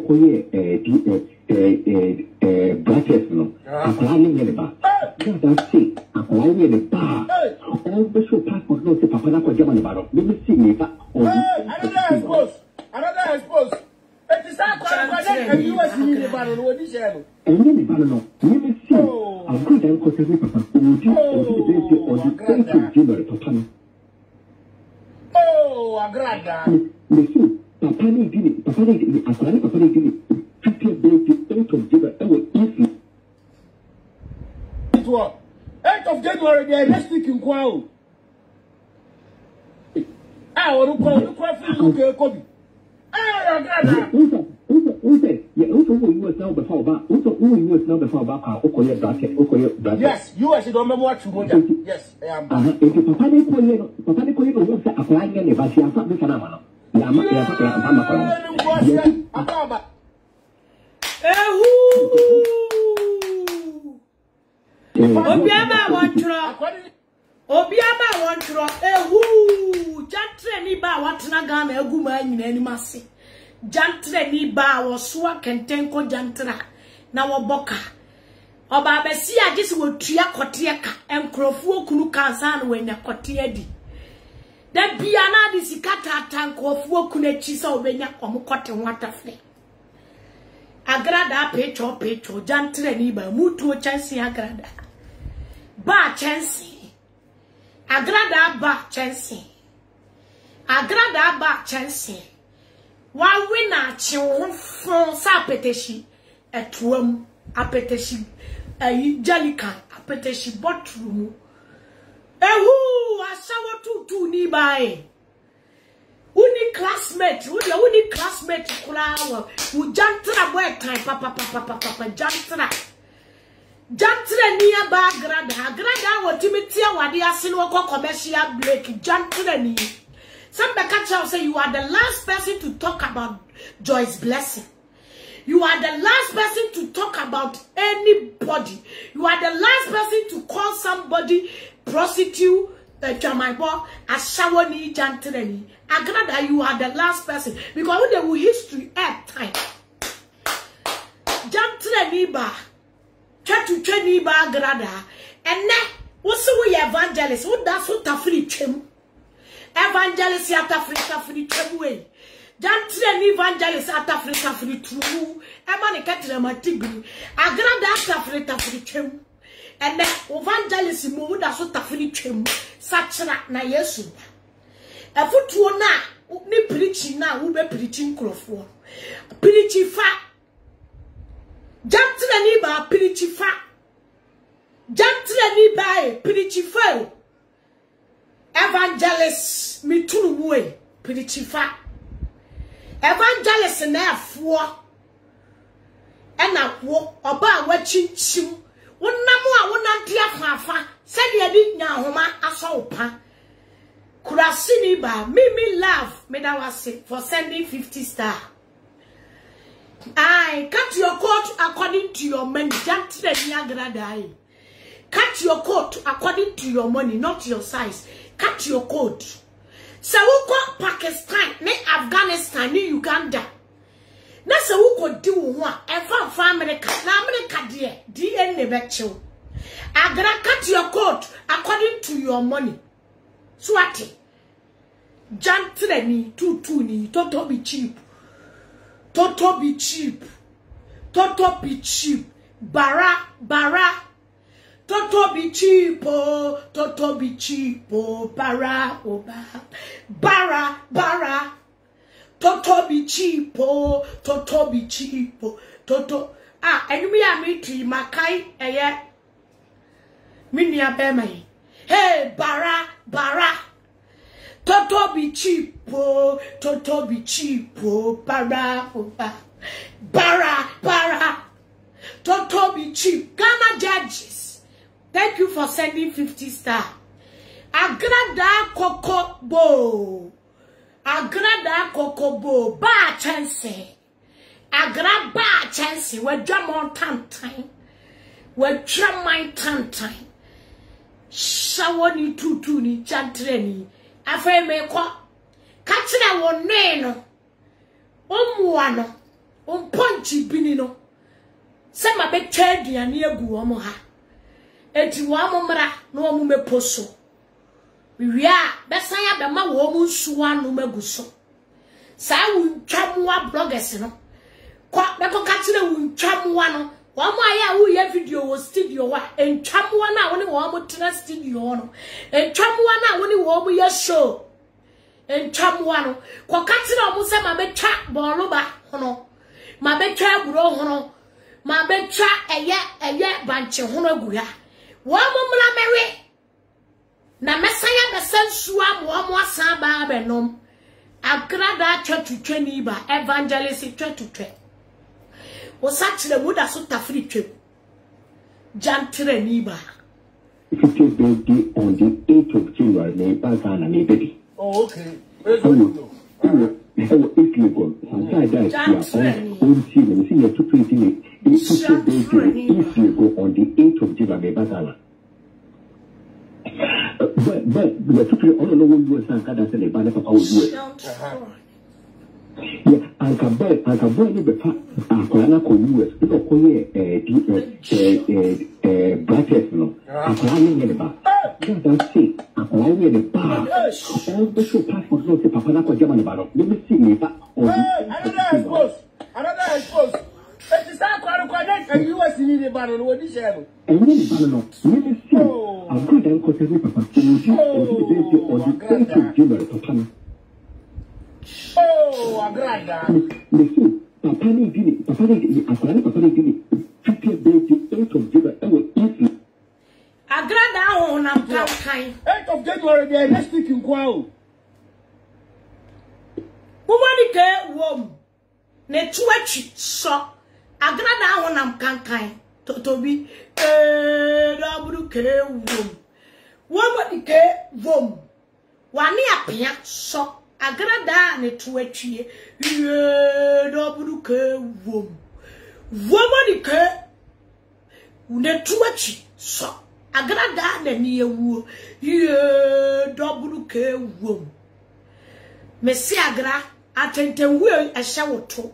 brackets no. Aklana ni ba. That's it. Aklana ni ba. All special passport no say papa na ko Germany ba no. Let me see me ba. Another expose. It is that one US ni ba no odi share no. Ni ba no. Let me see. I'm going to go to papa. Oh, Agrada. Listen, Papa did it. Papa did it. 50th birthday, 8th of July. That was easy. It was 8th of January. They are next week in Kwao. I want to call you Kobe. Agrada. Yes, US don't remember what you want. Yes, I am. Obiaba wantro jantre ni ba watna Ghana aguma nyina ni mase jantre ni ba wo so akenten ko jantra na wo boka oba besi agisi wo tua kote ka enkrofo okunu kansa na wanya kote adi da bia na di sikata tankofo okunu achi so obenya omokote nwatafre Agrada pecho jantre ni ba mutu chansi Agrada ba chansi Agrada ba chansi Agrada ba chansi wa wina chi wo fon sa peteshi etuam apeteshi jalika apeteshi botru ehu asawo tutu ni bae uni classmate kula wo jantra boy time papa jantra ni aba grada wo timitia wade ase no commercial break jantra ni some catch say you are the last person to talk about Joy's blessing. You are the last person to talk about anybody. You are the last person to call somebody prostitute, Jamaibo, Ashawani, Jantreni. Agrada, you are the last person. Because when they will history at time. Jantreni ba, Chatu ba Agrada. And then, what's the way evangelist? What that's what Tafri Chem? Evangelist Yatafrika free Chemway. Jantreni evangelist Atafrika free true. Emani Catherine Matibri. Agrada Atafrika free Chem. And then evangelist Mu that's what Tafri Chem. Sachana na Yesu. A foot na ni preaching na ube preaching crofo. Preaching fa. Jantreni ba preaching fa. Jantreni ba preaching fa. Evangelist me tunu muwe pirichifa evangelist na afuo ena wo oba wa chinchim wonam a wonante afafa se de di nya homa asopa kurasini ba me love me that was for sending 50 star. I cut your coat according to your money. Cut your coat according to your money, not your size. Cut your coat. So we go Pakistan, ne Afghanistan, ne Uganda. Na so we go do one. Ever for America, na America dear, DNA betcho. Agra cut your coat according to your money. Swati. Jantreni tutu ni toto be cheap. Toto be cheap. Toto be cheap. Bara. Toto be cheap, oh, Toto be cheap, oh, bara. Toto be cheap, oh, Toto be cheap, oh, Toto. Enemy a meeting, Makai, Minia Bemay. Hey, bara. Toto be cheap, oh, Toto be cheap, oh, bara. Toto be cheap. Ghana judges. Thank you for sending 50 star. Agrada kokobo. Ba chance. Agra ba chance. We drum on time. We drum my time. Shawani tutu ni chantreni. Afe me kwa. Kachina woneno. Omuano. Ponchi binino. Sema be chedi ani egu omo ha. Eti wa momra no omu meposo. Wia besanya be ma wo mu nsuwa no maguso. Sa wu twamwa bloggers no. Kwa be ko kachire wu twamwa no. Wa mo aya wu ye video wo studio wa entwamwa na wo ne wo mo tena studio no. Entwamwa na wo ne wo mo ye show. Entwamwa no. Kwa kachire omu se ma be twa bolu ba hono. Ma be twa buro hono. Ma be twa eye banche hono aguya. Wa mumra mewe na mesanya besensuwa mo asan ba benom agrada twetwe ni ba evangelist twetwe wo sachire muda so tafri twem jantre ni ba 50th birthday on the 8th of January me Ghana me baby. Oh okay. It's legal. Sometimes that's own team and see you to 20 it's legal on the 8th of January me Ghana. But the people all know what you were saying that say the banner for our work. Yeah, I can buy the paper. Akwana ko US because ko brackets no. Akwana ye the ba. That's it. Akwana ye the ba. All the show passport no say papa na ko Germany ba no. Let me see me ba. Another expose. It is Akwana ko na US ni the ba no what this here no. And you ba no. Let me see. I'm going to go to the papa. On the 10th of January papa. Oh, agrada. Listen, papa ni dini akwani papa ni dini 50 birthday 8 of January easily agrada ho na kan 8 of January dey next week in kwao Woman ke wom ne tuachi so agrada ho na kan tobi dabru ke wom woman ke wom wani apia so agrada ne tuachi dabru ke wom woman ke ne tuachi so agrada na ni ewu dabru ke wom Messi agra atentenwu ehyewoto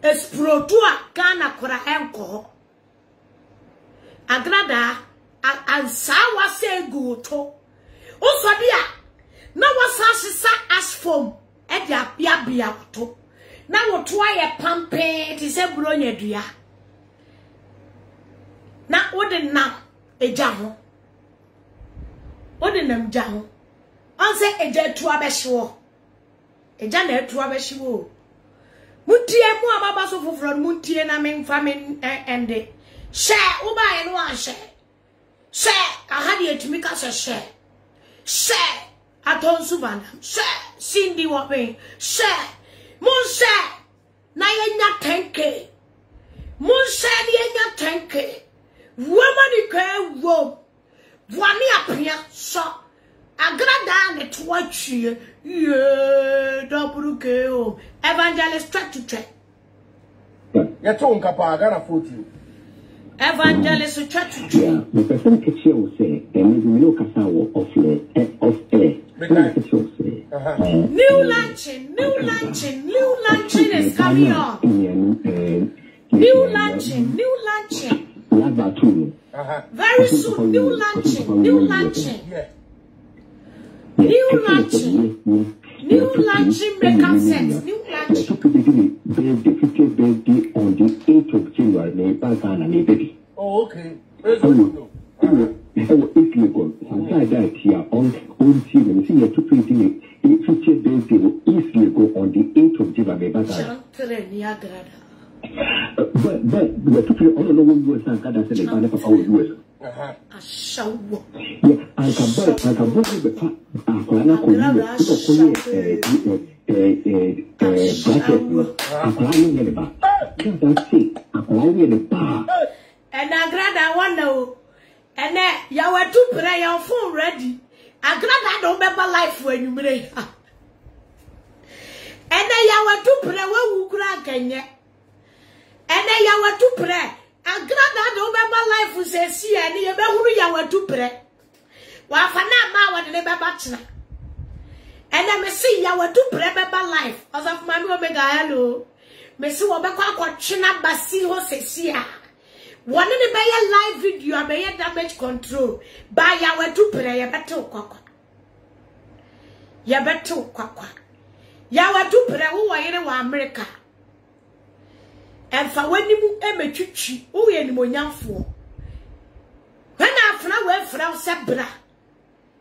esprotua kana kora enko agrada ansa wase guto osodia na wasasisa asfom e dia bia woto na woto aye pampe ti se bronya dua na wode na eja ho wode nam ja ho Anse eja tu abehwo eja na tu abehwo mutie mu ababa so foforo mutie na memfa men ende she uba eno an she ahadi etimi ka she atonsu bana she Cindy Wopin she mun she na yenya 10k mun she yenya 10k womani ka wo wani apia so agrada ne tuachi double ko evangelist try to check ya to nkapa agara 40 evangelist try to check the person picture will say and we know kasa off air new launching is coming on new launching very soon new launching New launching makeup sets. New launching. The 50th birthday on the 8th of January. Oh, okay. It's legal. That here on TV. See, you took the 50th birthday is legal on the 8th of January. But we took it all over US and Canada. Said the Papa was US. A show. Yeah, I can buy the and I grada one no, and then you were to pray your phone ready. I grada don't remember life when you marry. And then you were to pray who crack and then you were to pray. I grada don't remember life who says, see, and you were to pray. Well, for now, I want to never and then me see ya we do remember life. As of Mami Omega hello. Me see we be kwa china basi ho sesia. One in the live video be damage control. Ba ya we do pray ya beto kwakwa. Ya beto kwakwa. Ya we do pray wo yire wa America. Emfa wanimu emetwitwi wo ye ni monyamfo. When afna we fra se bra.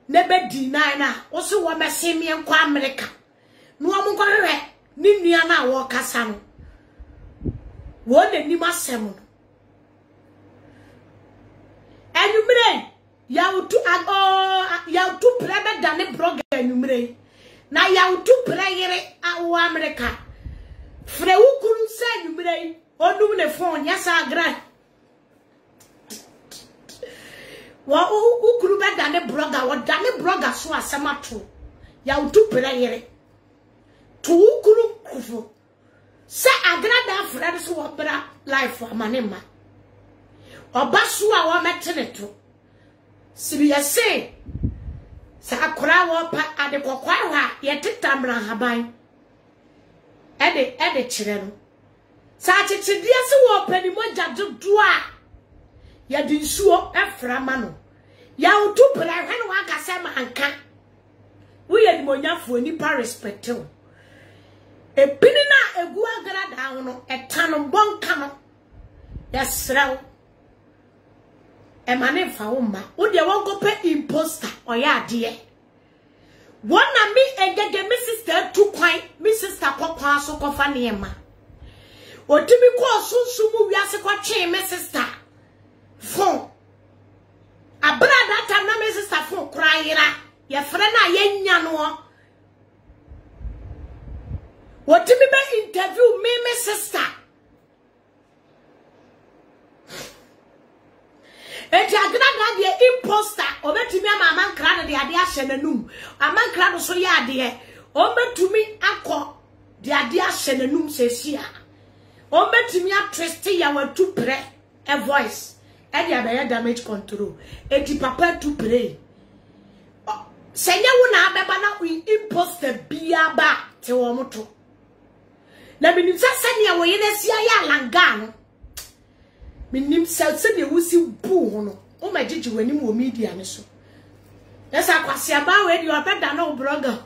Nebe deny na oso wo mesemi enko America no wo nkore ni nua na wo kasa no wo nanim asem no enumre ya utu prebe dane blog enumre na ya utu preyere awo America fre ukuru se enumre onum ne phone yasa agra wa ukuru be dane blogger so asema to ya utu preyere to ukuru kufu se agrada friend so obra life amanema obaso a wo metene to sibiya se sa akora wo pa ade kokwa ha ye tetamra haban ede kire no sa chichidie se wo pani moja dodo a ya di nsuo eframa no ya utu pra hwan wa ka se manka wo ye dimonyafo ni pa respect o ebini na egu agara da ho no etano bonka no ya sraw emane fa wo ma wo de won ko pe imposter oya ade wona mi engege mi sister tu kwan mi sister kokwa fa so kofa niema otimi ko sunsumu wiase kwa twe me sister phone abra that time na me sister phone kraira ye frɛ na ye nya no otimi be interview me sister eti agrada de imposter obetumi ama nkra no de ade ahye nanum ama nkra no so ye ade obetumi akọ de ade ahye nanum sesia obetumi atwist ya watu pre a voice e dia be damage control eti papa to play senya wo na abeba na imposter bia ba te wo moto na binim sase ne wo ye na sia ya langa no minim se de wusi bu ho no o ma gigi wani mo media ne so esa kwase aba we di obeda na blogger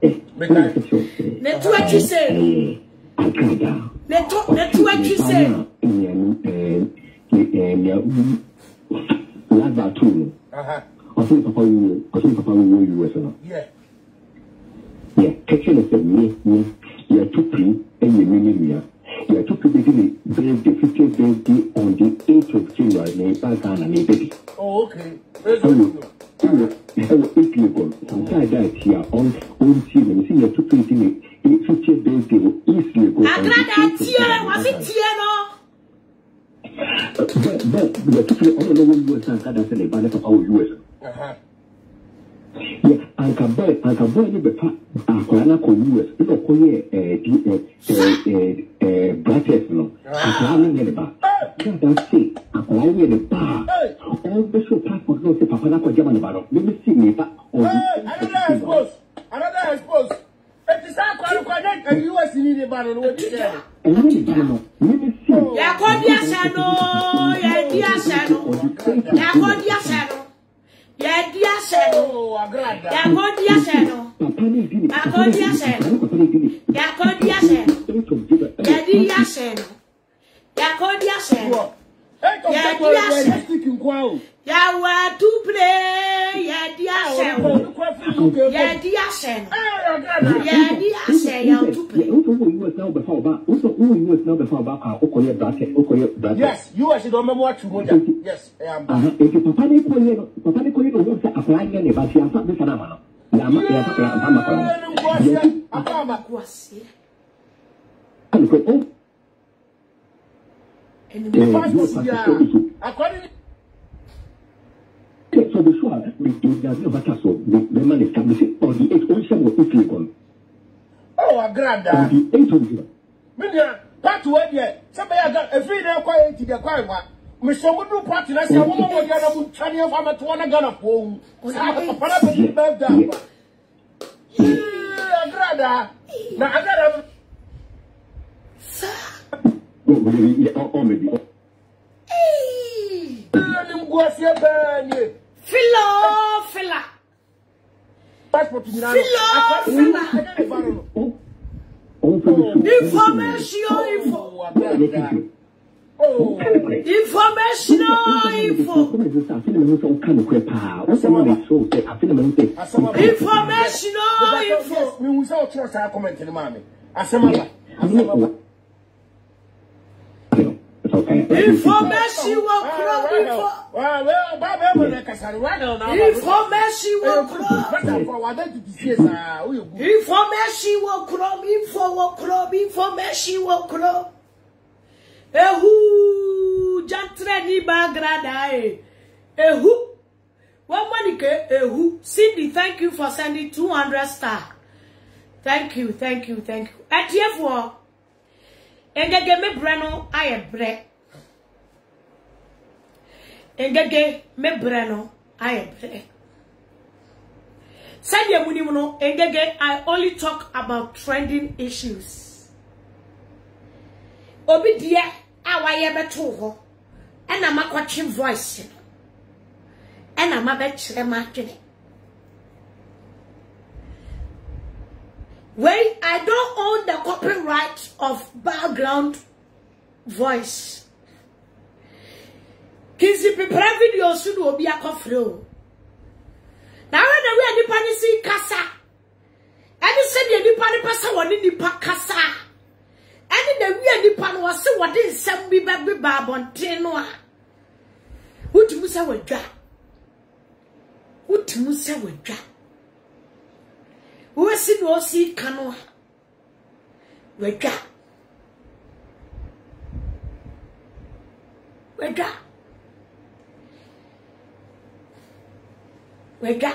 ne tu achi say ne tu achi say lava too I think papa you US no yeah kitchen is me you are too free and you are too free the 50th birthday on the 8th of January in Ghana, baby. Oh, okay. Sometimes that here on season, you see you're too free in the 50th birthday will easily go on the 8th was it Tiano? But we are too free all over US and Canada and the of our US. Yeah, Uncle Boy, you be part of US. You know, brackets, no. Applying in the bar. That's it. Applying in the bar. All the show passport, no, Papa Nako German bar. Let me see me back. Another expose. It is a US in the bar. What you say? Let me see. Yakodia Sano, Yadia Sano, Yakodia Sano. Yeah, dear Shadow. Yakodia Shadow. Yakodia Shadow. Yakodia Shadow. Yadia Shadow. Yakodia Shadow. Yadia Shadow. Yawa to play. Yadia Shadow. Yadia Shadow. Yadia Shadow to play. Yes, you are the one watch. Yes, I am. If you Papa Nico, you say applying any, but you are not the phenomenon. So the sure, the man established on the 8th of oh, a grand. On the 8th of June. Million, part to it, somebody got a free now quiet to the quiet one. Mr. Woodrow Party, I said, woman, you're going to tell you if I'm at one gun of home. I'm a parapet back down. Yeah, Grada. Now I got or maybe. Fila. Passport to Information. Information info. Information will grow info. Information will grow. Ehu jantre ni bagrada ehu one money ke ehu. Cindy, thank you for sending 200 star. Thank you. Atiefo engege me brano aye bre. Engege me brano aye bre. Send your money no engege. I only talk about trending issues. Obi dia awaye beto ho ena makwachi voice ena mabekire makene wait, I don't own the copyright of background voice. Kizi prepare video sudu obi akofre o na when we are the panisi kasa Any said the nipa person one in nipa kasa. Any the we nipa no was what is some be baby babon tenwa. What you say with ja? What you say with ja? Who is it was see canoa? With ja. Wega.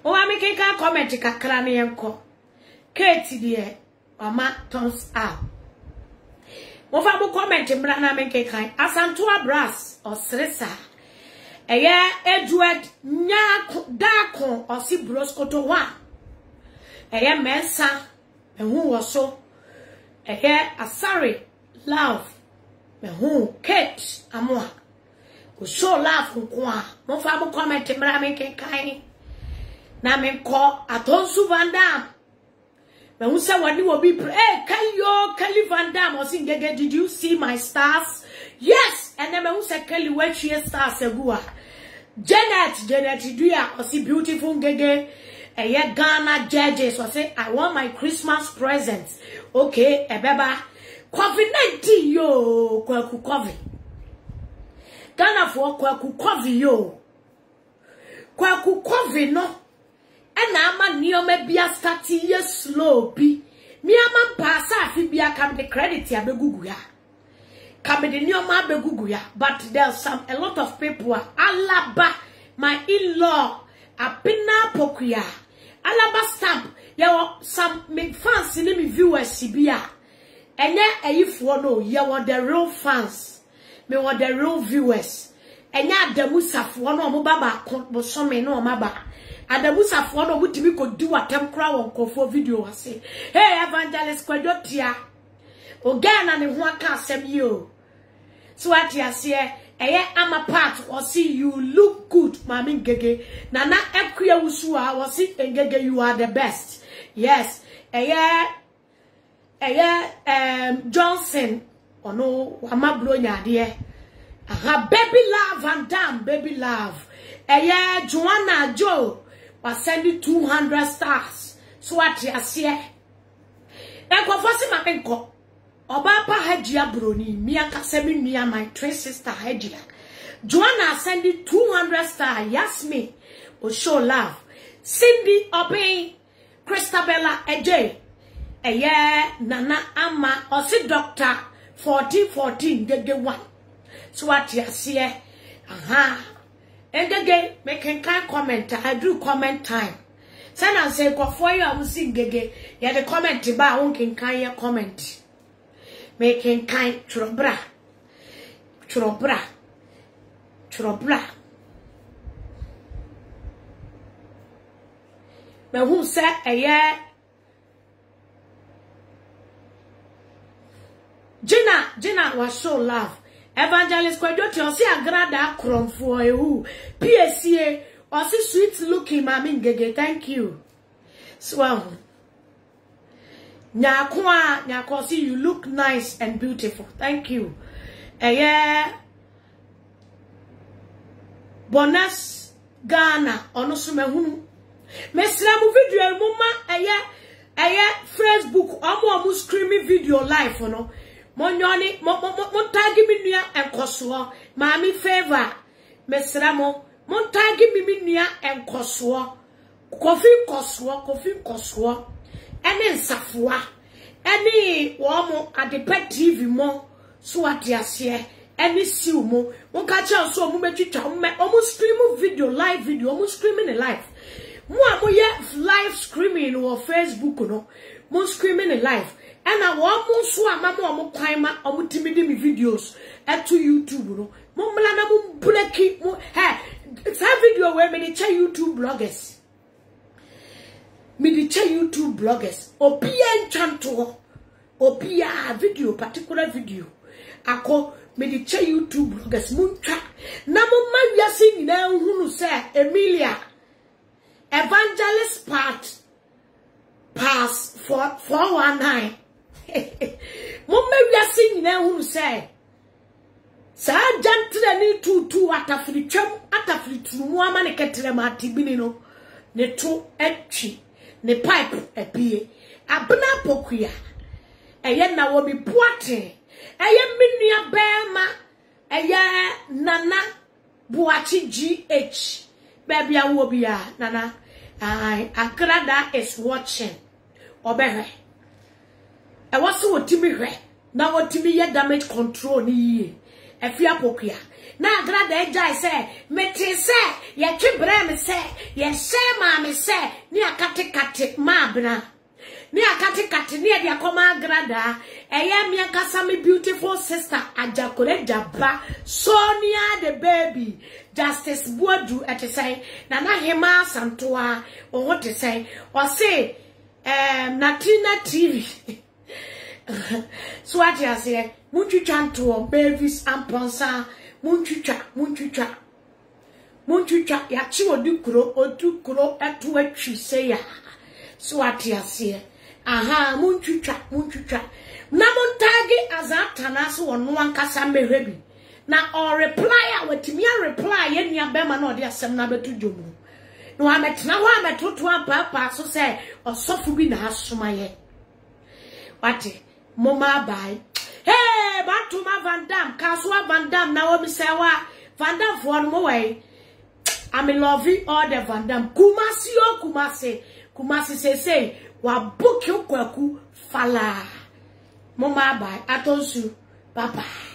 O wa me keka comment kakra na yenko. Kate die mama thumbs up. Mo fa bo comment mbra na me keka Asantua Brass or Sresa. Eye Edward nya dako or si broskoto wa. Eye mensa ehu wo so. Eye Asari love. Me who Kate amwa go show love kwa mo fa mo comment mra me kenkan na me ko Atonsu Van Dam me who say wani wo bi Kelly Van Dam o sing gege. Did you see my stars? Yes. And then me who say Kelly where she stars egua Janet Duya o si beautiful gege. Eye Ghana judges o say I want my Christmas presents. Okay ebeba COVID-19 yo kwaku COVID. Ghana for kwaku COVID yo. Kwaku COVID no. Ena ama niome bia start ye slow bi. Mi ama pasa afi bia kam the credit ya begugu ya. Kam the nioma begugu ya. But there's a lot of people Alaba my in-law apina pokuya. Alaba stamp. There some me fans in me viewers sibia. Enye ayifo no ye want the real fans. Me want the real viewers. Enye adamusafo no omo baba bosome no omaba. Adamusafo no mutimi ko do atem kra won kofo video ase. Hey Evangelist Kwadotia. Ogana ne ho aka asem yi o. So ati ase eye ama part or see you look good mami ngege. Nana ekua wusu a wo see ngege you are the best. Yes. Johnson ono wamablo nyade aha baby love and damn baby love Joanna Joe was sending 200 stars so what you see enkofosi makenko oba pa hajia broni mi akase mi my twin sister hajia Joanna sending 200 stars Yasmin o show love Cindy Obey Christabella Ej Nana Ama or see Doctor 1414 gege 1. So what you see? Aha. And again, making kind comment. I do comment time. Send and say go for you. I will see gege. Yeah, the comment ba won't kind comment. Making kind churobra. But who said Gina was so love. Evangelist Kwadotia or see agrada krom for you. PSCA or see sweet looking mami ngege. Thank you. Swell. Nyakwa see you look nice and beautiful. Thank you. Bonus Ghana onosume hunu. Mesramu video muma Facebook omo screaming video live no. Monyoni montagi mi nua enkoso maami favor mesramo montagi mi nua enkoso kofi koso ene nsafoa ene wo mo adepa TV mo so ate ase ene siu mo monka cha so mo betwitwa mo omo stream video live video omo streaming live mo amoye live streaming on Facebook no mo streaming live and I want so amamo kwama omutimidi mi videos to YouTube no mo mlana mo buleki mo it's a video where me dey YouTube bloggers opia enchanto opia video particular video ako me dey YouTube bloggers muntwa na mo ma wiase nyina hunu se Emilia Evangelist pass 419 Mumma wiase nyina hunu say sa jantre ni tutu atafiri twam atafiri tumu ama ne ketere ma tibini no ne to atwi ne pipe ebie abna pokuya eye na wo mi boate eye menua bema eye nana buachi GH baby awo bia nana Agrada is watching obehe e waso otimi hwe na wotimi ye damage control ni yie efia pokuya na Agrada ejai say meti say ye twibre me say ye say ma me say ni akate ma bna ni akate ni e dia koma Agrada eye me akasa me beautiful sister Ajakore Jaba Sonia the baby Justice Boadu at say Nana Hema Santoa or what to say or say Natina TV so what you say Munchu chanto babies and ponsa Munchucha ya chiwo dukuro odukuro etu etwi say ya so what you say aha Munchucha na montagi azatana so ono ankasa mehwebi na or reply wetimi reply ye nua bema na ode asem na betu djomu no ametna ho ametoto papa so say osofu bi na asoma ye wate moma bai hey Bantuma Van Dam Kaswa Van Dam na obi say wa Van Dam for no way I'm loving all the Van Dam Kumasi say wa book you kwaku fala moma bai atonsu bye bye.